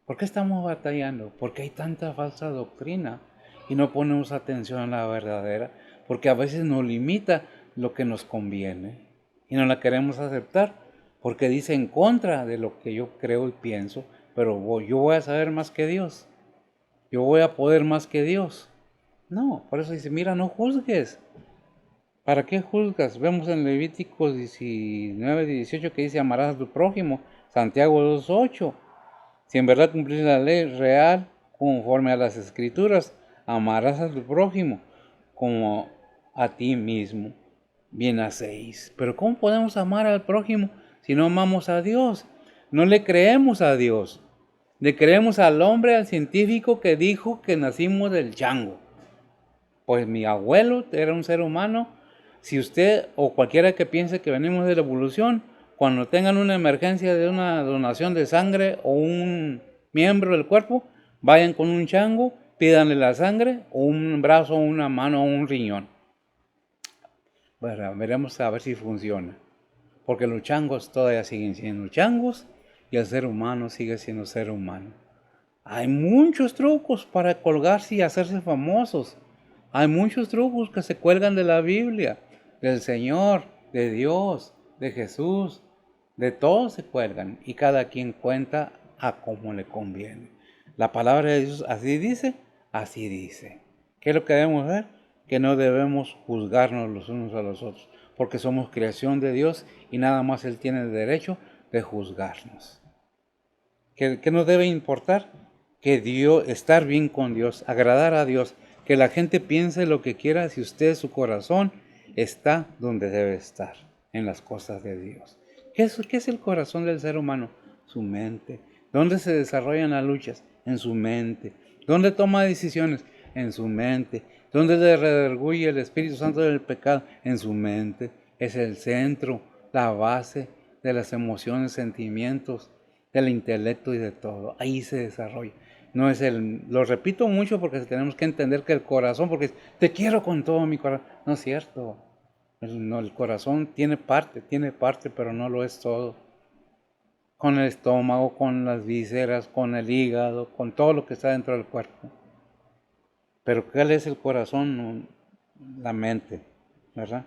¿Por qué estamos batallando? Porque hay tanta falsa doctrina y no ponemos atención a la verdadera, porque a veces nos limita lo que nos conviene y no la queremos aceptar porque dice en contra de lo que yo creo y pienso, pero yo voy a saber más que Dios, yo voy a poder más que Dios. No, por eso dice, mira, no juzgues. ¿Para qué juzgas? Vemos en Levíticos 19:18 que dice, amarás a tu prójimo. Santiago 2:8. Si en verdad cumplís la ley real conforme a las escrituras, amarás a tu prójimo como a ti mismo. Bien hacéis. Pero ¿cómo podemos amar al prójimo si no amamos a Dios? No le creemos a Dios. Le creemos al hombre, al científico que dijo que nacimos del chango. Pues mi abuelo era un ser humano. Si usted o cualquiera que piense que venimos de la evolución, cuando tengan una emergencia de una donación de sangre o un miembro del cuerpo, vayan con un chango, pídanle la sangre o un brazo, una mano o un riñón. Bueno, veremos a ver si funciona. Porque los changos todavía siguen siendo changos y el ser humano sigue siendo ser humano. Hay muchos trucos para colgarse y hacerse famosos. Hay muchos trucos que se cuelgan de la Biblia, del Señor, de Dios, de Jesús. De todos se cuelgan y cada quien cuenta a como le conviene. La palabra de Dios así dice, así dice. ¿Qué es lo que debemos ver? Que no debemos juzgarnos los unos a los otros, porque somos creación de Dios y nada más Él tiene el derecho de juzgarnos. ¿Qué nos debe importar? Que Dios, estar bien con Dios, agradar a Dios, que la gente piense lo que quiera si usted, su corazón, está donde debe estar, en las cosas de Dios. ¿Qué es el corazón del ser humano? Su mente. ¿Dónde se desarrollan las luchas? En su mente. ¿Dónde toma decisiones? En su mente. ¿Dónde le redarguye el Espíritu Santo del pecado? En su mente. Es el centro, la base de las emociones, sentimientos, del intelecto y de todo. Ahí se desarrolla. No es lo repito mucho porque tenemos que entender que el corazón, porque te quiero con todo mi corazón. No es cierto. El corazón tiene parte, pero no lo es todo. Con el estómago, con las vísceras, con el hígado, con todo lo que está dentro del cuerpo. Pero ¿cuál es el corazón? La mente, ¿verdad?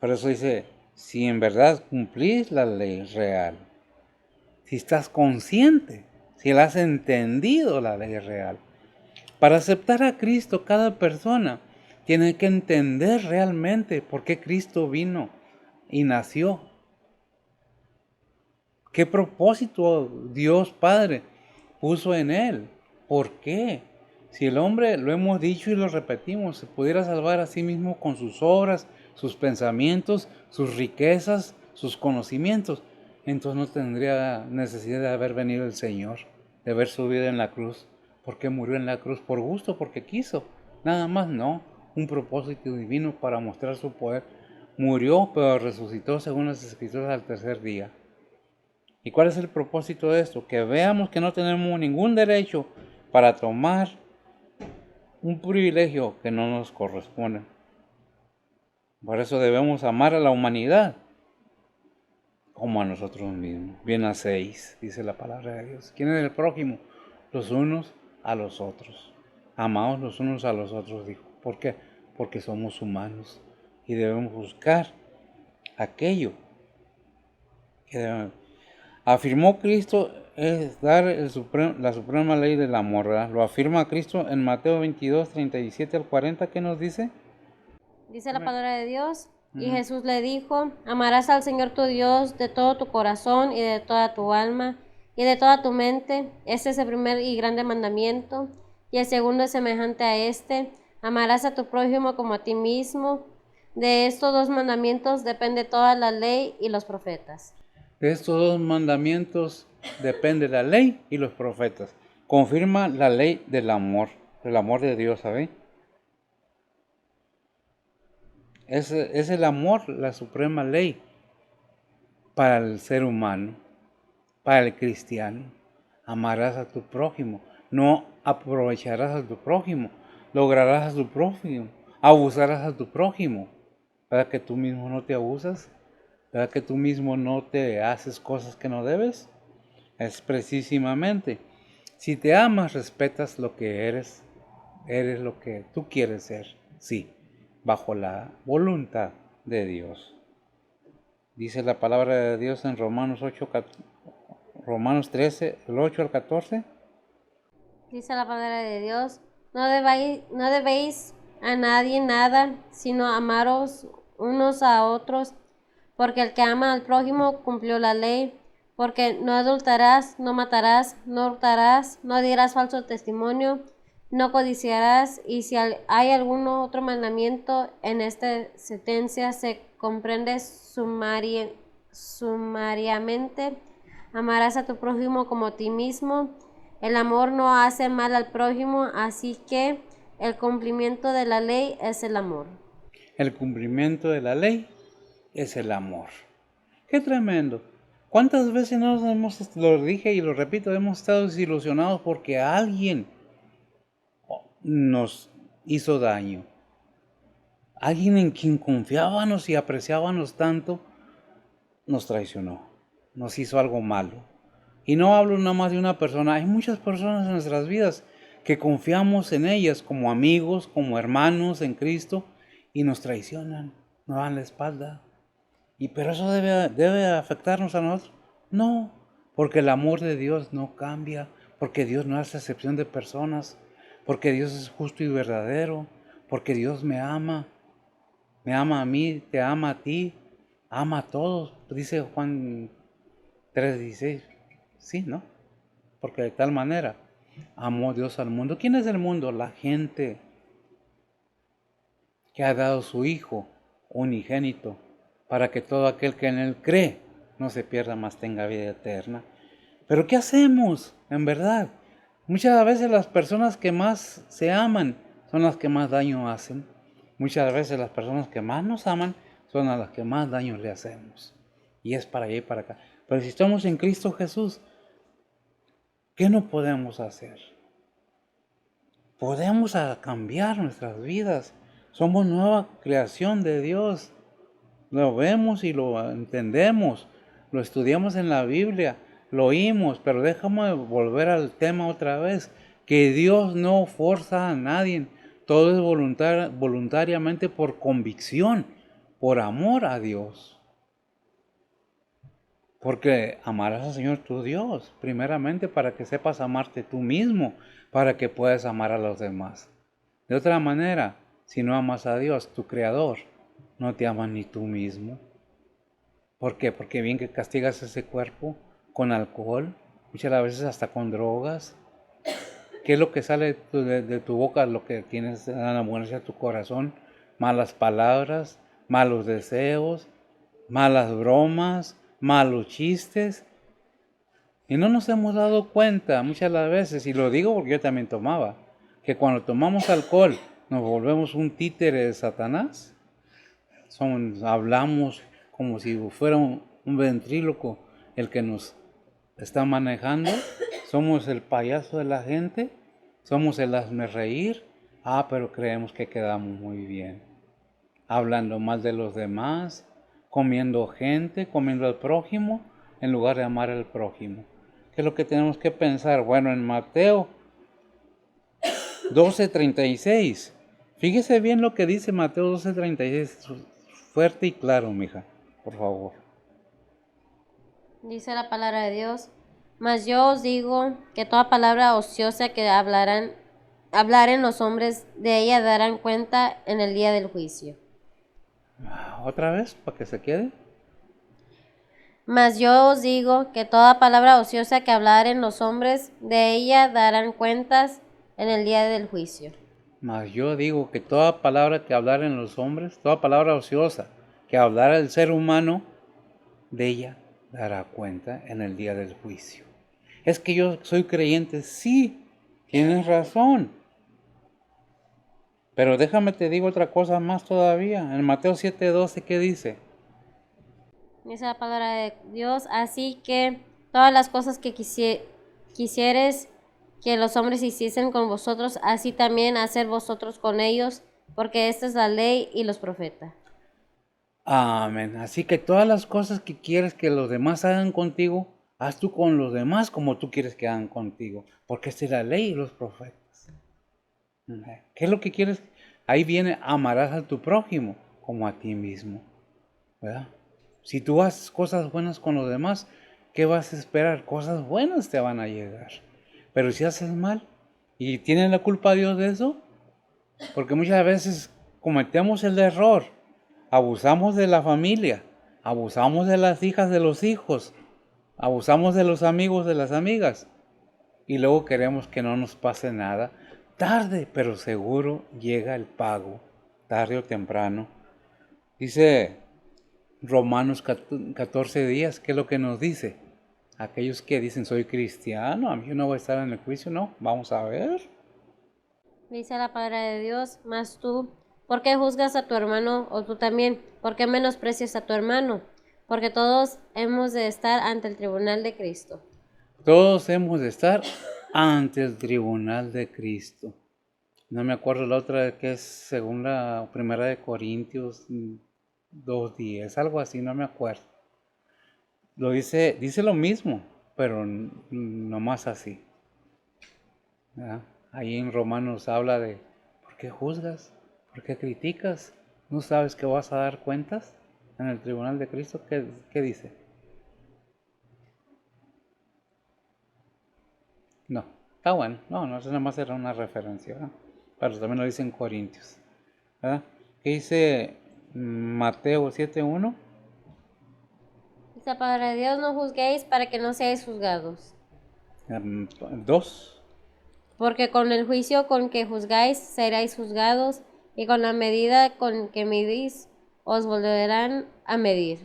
Por eso dice, si en verdad cumplís la ley real, si estás consciente, si la has entendido la ley real. Para aceptar a Cristo, cada persona tiene que entender realmente por qué Cristo vino y nació. ¿Qué propósito Dios Padre puso en él? ¿Por qué? Si el hombre, lo hemos dicho y lo repetimos, se pudiera salvar a sí mismo con sus obras, sus pensamientos, sus riquezas, sus conocimientos, entonces no tendría necesidad de haber venido el Señor, de haber subido en la cruz. ¿Por qué murió en la cruz? ¿Por gusto? ¿Porque quiso? Nada más no. Un propósito divino para mostrar su poder. Murió, pero resucitó según las Escrituras al tercer día. ¿Y cuál es el propósito de esto? Que veamos que no tenemos ningún derecho para tomar un privilegio que no nos corresponde. Por eso debemos amar a la humanidad como a nosotros mismos. Bien hacéis, dice la palabra de Dios. ¿Quién es el prójimo? Los unos a los otros. Amaos los unos a los otros, dijo. ¿Por qué? Porque somos humanos y debemos buscar aquello que debemos. Afirmó Cristo es dar la suprema ley del amor, ¿verdad? Lo afirma Cristo en Mateo 22, 37 al 40, ¿qué nos dice? Dice la palabra de Dios. Y Jesús le dijo, amarás al Señor tu Dios de todo tu corazón y de toda tu alma y de toda tu mente. Este es el primer y grande mandamiento. Y el segundo es semejante a este, amarás a tu prójimo como a ti mismo. De estos dos mandamientos depende toda la ley y los profetas. De estos dos mandamientos depende la ley y los profetas. Confirma la ley del amor de Dios, ¿sabes? Es el amor la suprema ley para el ser humano, para el cristiano. Amarás a tu prójimo, no aprovecharás a tu prójimo, lograrás a tu prójimo, abusarás a tu prójimo. ¿Verdad que tú mismo no te abusas? ¿Verdad que tú mismo no te haces cosas que no debes? Es precisamente, si te amas, respetas lo que eres lo que tú quieres ser, sí, bajo la voluntad de Dios. Dice la palabra de Dios en Romanos 13, el 8 al 14. Dice la palabra de Dios, no debéis a nadie nada, sino amaros unos a otros, porque el que ama al prójimo cumplió la ley, porque no adulterarás, no matarás, no hurtarás, no dirás falso testimonio, no codiciarás, y si hay algún otro mandamiento en esta sentencia se comprende sumariamente, amarás a tu prójimo como a ti mismo. El amor no hace mal al prójimo, así que el cumplimiento de la ley es el amor. El cumplimiento de la ley es el amor. ¡Qué tremendo! ¿Cuántas veces lo dije y lo repito, hemos estado desilusionados porque alguien nos hizo daño? Alguien en quien confiábamos y apreciábamos tanto, nos traicionó, nos hizo algo malo. Y no hablo nada más de una persona, hay muchas personas en nuestras vidas que confiamos en ellas como amigos, como hermanos en Cristo, y nos traicionan, nos dan la espalda. ¿Pero eso debe afectarnos a nosotros? No, porque el amor de Dios no cambia, porque Dios no hace excepción de personas, porque Dios es justo y verdadero, porque Dios me ama a mí, te ama a ti, ama a todos, dice Juan 3:16, sí, ¿no? Porque de tal manera amó Dios al mundo. ¿Quién es el mundo? La gente que ha dado su Hijo unigénito para que todo aquel que en Él cree no se pierda, mas tenga vida eterna. Pero ¿qué hacemos? En verdad, muchas veces las personas que más se aman son las que más daño hacen. Muchas veces las personas que más nos aman son a las que más daño le hacemos. y es para allá y para acá. Pero si estamos en Cristo Jesús, ¿qué no podemos hacer? Podemos cambiar nuestras vidas. Somos nueva creación de Dios. Lo vemos y lo entendemos. Lo estudiamos en la Biblia. Lo oímos. Pero déjame volver al tema otra vez. Que Dios no forza a nadie. Todo es voluntariamente por convicción. Por amor a Dios. Porque amarás al Señor tu Dios, primeramente para que sepas amarte tú mismo, para que puedas amar a los demás. De otra manera, si no amas a Dios, tu Creador, no te amas ni tú mismo. ¿Por qué? Porque bien que castigas ese cuerpo con alcohol, muchas veces hasta con drogas. ¿Qué es lo que sale de tu boca? Lo que tienes en abundancia a tu corazón. Malas palabras, malos deseos, malas bromas, malos chistes. Y no nos hemos dado cuenta muchas las veces, y lo digo porque yo también tomaba, que cuando tomamos alcohol nos volvemos un títere de Satanás. Hablamos como si fuera un ventríloco el que nos está manejando. Somos el payaso de la gente, somos el hazmerreír. Pero creemos que quedamos muy bien. Hablando mal de los demás, comiendo gente, comiendo al prójimo, en lugar de amar al prójimo. ¿Qué es lo que tenemos que pensar? Bueno, en Mateo 12:36. Fíjese bien lo que dice Mateo 12:36. Fuerte y claro, mija, por favor. Dice la palabra de Dios: Mas yo os digo que toda palabra ociosa que hablaren los hombres, de ella darán cuenta en el día del juicio. ¿Otra vez? ¿Para que se quede? Mas yo os digo que toda palabra ociosa que hablaren los hombres, de ella darán cuentas en el día del juicio. Mas yo digo que toda palabra que hablaren los hombres, toda palabra ociosa que hablara el ser humano, de ella dará cuenta en el día del juicio. Es que yo soy creyente, sí, tienes razón. Pero déjame te digo otra cosa más todavía. En Mateo 7:12, ¿qué dice? Dice la palabra de Dios: Así que todas las cosas que quisieres que los hombres hiciesen con vosotros, así también hacer vosotros con ellos, porque esta es la ley y los profetas. Amén. Así que todas las cosas que quieres que los demás hagan contigo, haz tú con los demás como tú quieres que hagan contigo. Porque esta es la ley y los profetas. ¿Qué es lo que quieres? Ahí viene, amarás a tu prójimo como a ti mismo. ¿Verdad? Si tú haces cosas buenas con los demás, ¿qué vas a esperar? Cosas buenas te van a llegar. Pero si haces mal y tienes la culpa a Dios de eso, porque muchas veces cometemos el error, abusamos de la familia, abusamos de las hijas de los hijos, abusamos de los amigos de las amigas y luego queremos que no nos pase nada. Tarde, pero seguro llega el pago, tarde o temprano. Dice Romanos 14 días, ¿qué es lo que nos dice? Aquellos que dicen soy cristiano, a mí no voy a estar en el juicio, no, vamos a ver. Dice la palabra de Dios: Mas tú, ¿por qué juzgas a tu hermano? O tú también, ¿por qué menosprecias a tu hermano? Porque todos hemos de estar ante el tribunal de Cristo. Todos hemos de estar ante el tribunal de Cristo. No me acuerdo la otra que es según la primera de Corintios 2:10, algo así, no me acuerdo. Lo dice lo mismo, pero no más así. ¿Verdad? Ahí en Romanos habla de ¿por qué juzgas? ¿Por qué criticas? ¿No sabes que vas a dar cuentas en el tribunal de Cristo? ¿Qué dice? No, está bueno. No, eso nada más era una referencia, ¿verdad? Pero también lo dice en Corintios, ¿verdad? ¿Qué dice Mateo 7:1? Dice la palabra de Dios: No juzguéis para que no seáis juzgados. 2. Porque con el juicio con que juzgáis seréis juzgados, y con la medida con que medís os volverán a medir.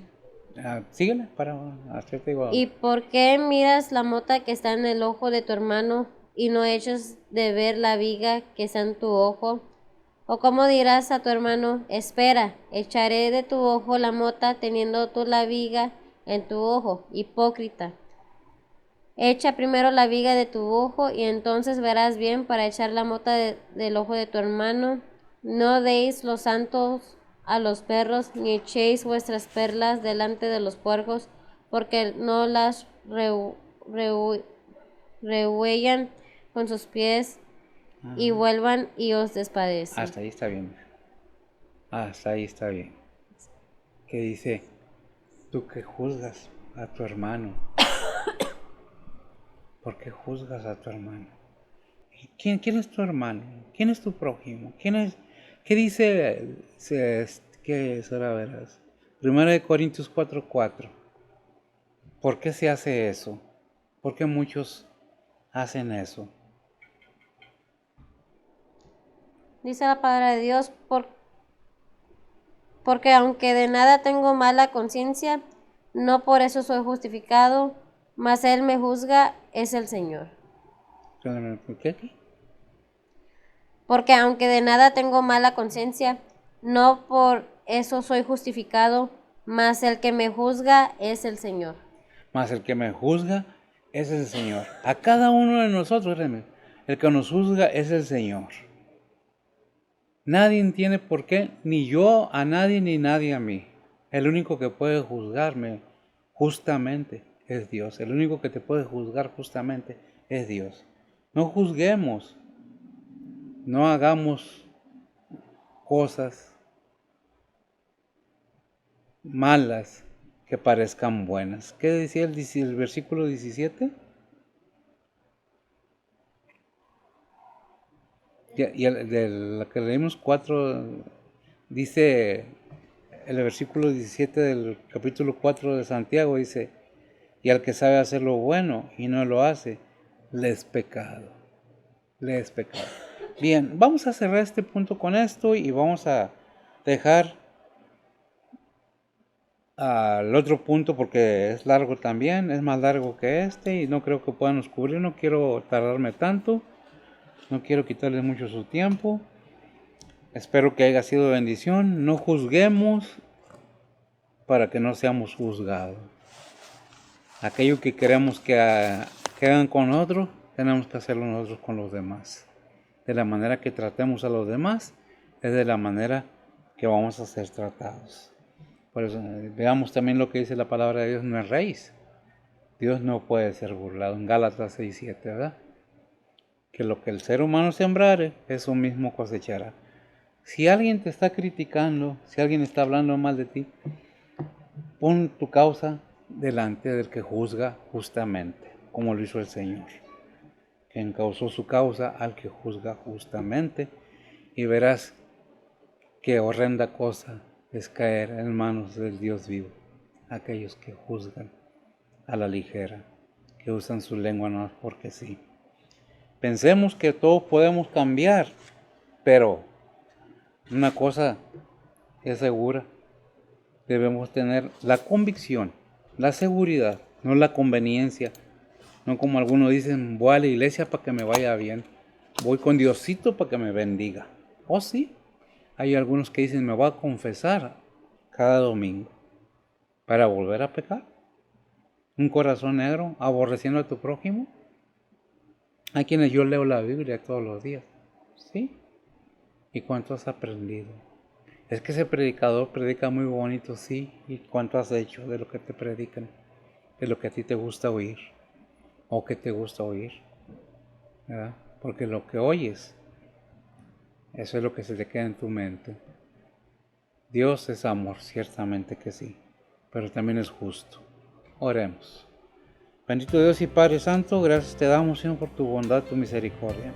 Síguele para hacerte igual. ¿Y por qué miras la mota que está en el ojo de tu hermano y no echas de ver la viga que está en tu ojo? ¿O cómo dirás a tu hermano: Espera, echaré de tu ojo la mota, teniendo tú la viga en tu ojo, hipócrita. Echa primero la viga de tu ojo y entonces verás bien para echar la mota del ojo de tu hermano. No deis los santos a los perros, ni echéis vuestras perlas delante de los puercos, porque no las rehuellan con sus pies y vuelvan y os despadecen. Hasta ahí está bien. Hasta ahí está bien. Que dice, tú que juzgas a tu hermano. ¿Por qué juzgas a tu hermano? ¿Quién es tu hermano? ¿Quién es tu prójimo? ¿Qué dice? ¿Qué es? Ahora verás. 1 Corintios 4:4. ¿Por qué se hace eso? ¿Por qué muchos hacen eso? Dice la palabra de Dios, porque aunque de nada tengo mala conciencia, no por eso soy justificado, mas Él me juzga, es el Señor. ¿Qué? Porque aunque de nada tengo mala conciencia, no por eso soy justificado, mas el que me juzga es el Señor. Mas el que me juzga es el Señor. A cada uno de nosotros, el que nos juzga es el Señor. Nadie tiene por qué, ni yo a nadie, ni nadie a mí. El único que puede juzgarme justamente es Dios. El único que te puede juzgar justamente es Dios. No juzguemos, no hagamos cosas malas que parezcan buenas. ¿Qué decía el versículo 17? Y de la que leímos 4, dice el versículo 17 del capítulo 4 de Santiago, dice, y al que sabe hacer lo bueno y no lo hace, le es pecado. Le es pecado. Bien, vamos a cerrar este punto con esto y vamos a dejar al otro punto porque es largo también, es más largo que este y no creo que podamos cubrir, no quiero tardarme tanto. No quiero quitarles mucho su tiempo. Espero que haya sido bendición. No juzguemos para que no seamos juzgados. Aquello que queremos que hagan con nosotros, tenemos que hacerlo nosotros con los demás. De la manera que tratemos a los demás, es de la manera que vamos a ser tratados. Por eso, veamos también lo que dice la palabra de Dios, no es raíz. Dios no puede ser burlado. En Gálatas 6:7, ¿verdad? Que lo que el ser humano sembrare, eso mismo cosechará. Si alguien te está criticando, si alguien está hablando mal de ti, pon tu causa delante del que juzga justamente, como lo hizo el Señor, que encausó su causa al que juzga justamente, y verás qué horrenda cosa es caer en manos del Dios vivo, aquellos que juzgan a la ligera, que usan su lengua no porque sí. Pensemos que todos podemos cambiar, pero una cosa es segura, debemos tener la convicción, la seguridad, no la conveniencia, no como algunos dicen, voy a la iglesia para que me vaya bien, voy con Diosito para que me bendiga. ¿Oh sí? Hay algunos que dicen, me voy a confesar cada domingo para volver a pecar. Un corazón negro, aborreciendo a tu prójimo. Hay quienes yo leo la Biblia todos los días, ¿sí? ¿Y cuánto has aprendido? Es que ese predicador predica muy bonito, sí. ¿Y cuánto has hecho de lo que te predican? De lo que a ti te gusta oír. ¿O que te gusta oír? ¿Verdad? Porque lo que oyes, eso es lo que se te queda en tu mente. Dios es amor, ciertamente que sí. Pero también es justo. Oremos. Bendito Dios y Padre Santo, gracias te damos, Señor, por tu bondad, tu misericordia.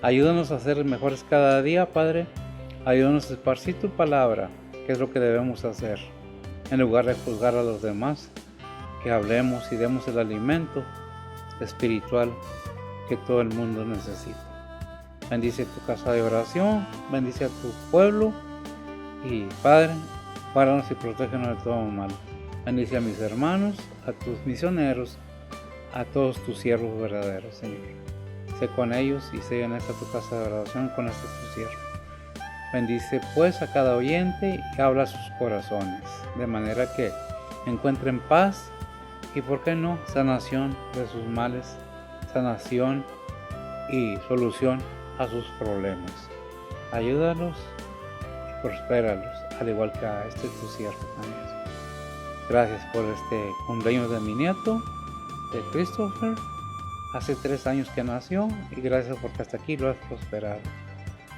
Ayúdanos a ser mejores cada día, Padre. Ayúdanos a esparcir tu palabra, que es lo que debemos hacer. En lugar de juzgar a los demás, que hablemos y demos el alimento espiritual que todo el mundo necesita. Bendice tu casa de oración, bendice a tu pueblo y, Padre, guárdanos y protégenos de todo mal. Bendice a mis hermanos, a tus misioneros, a todos tus siervos verdaderos, Señor. Sé con ellos y sé en esta tu casa de oración con estos tus siervos. Bendice pues a cada oyente y habla a sus corazones, de manera que encuentren paz y, por qué no, sanación de sus males, sanación y solución a sus problemas. Ayúdalos y prospéralos, al igual que a este tu siervo también. Gracias por este cumpleaños de mi nieto, de Christopher. Hace 3 años que nació, y gracias porque hasta aquí lo has prosperado.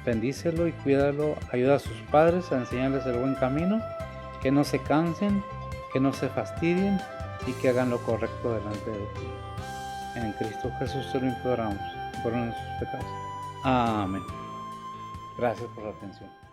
Bendícelo y cuídalo. Ayuda a sus padres a enseñarles el buen camino, que no se cansen, que no se fastidien y que hagan lo correcto delante de ti. En Cristo Jesús te lo imploramos, por nuestros pecados. Amén. Gracias por la atención.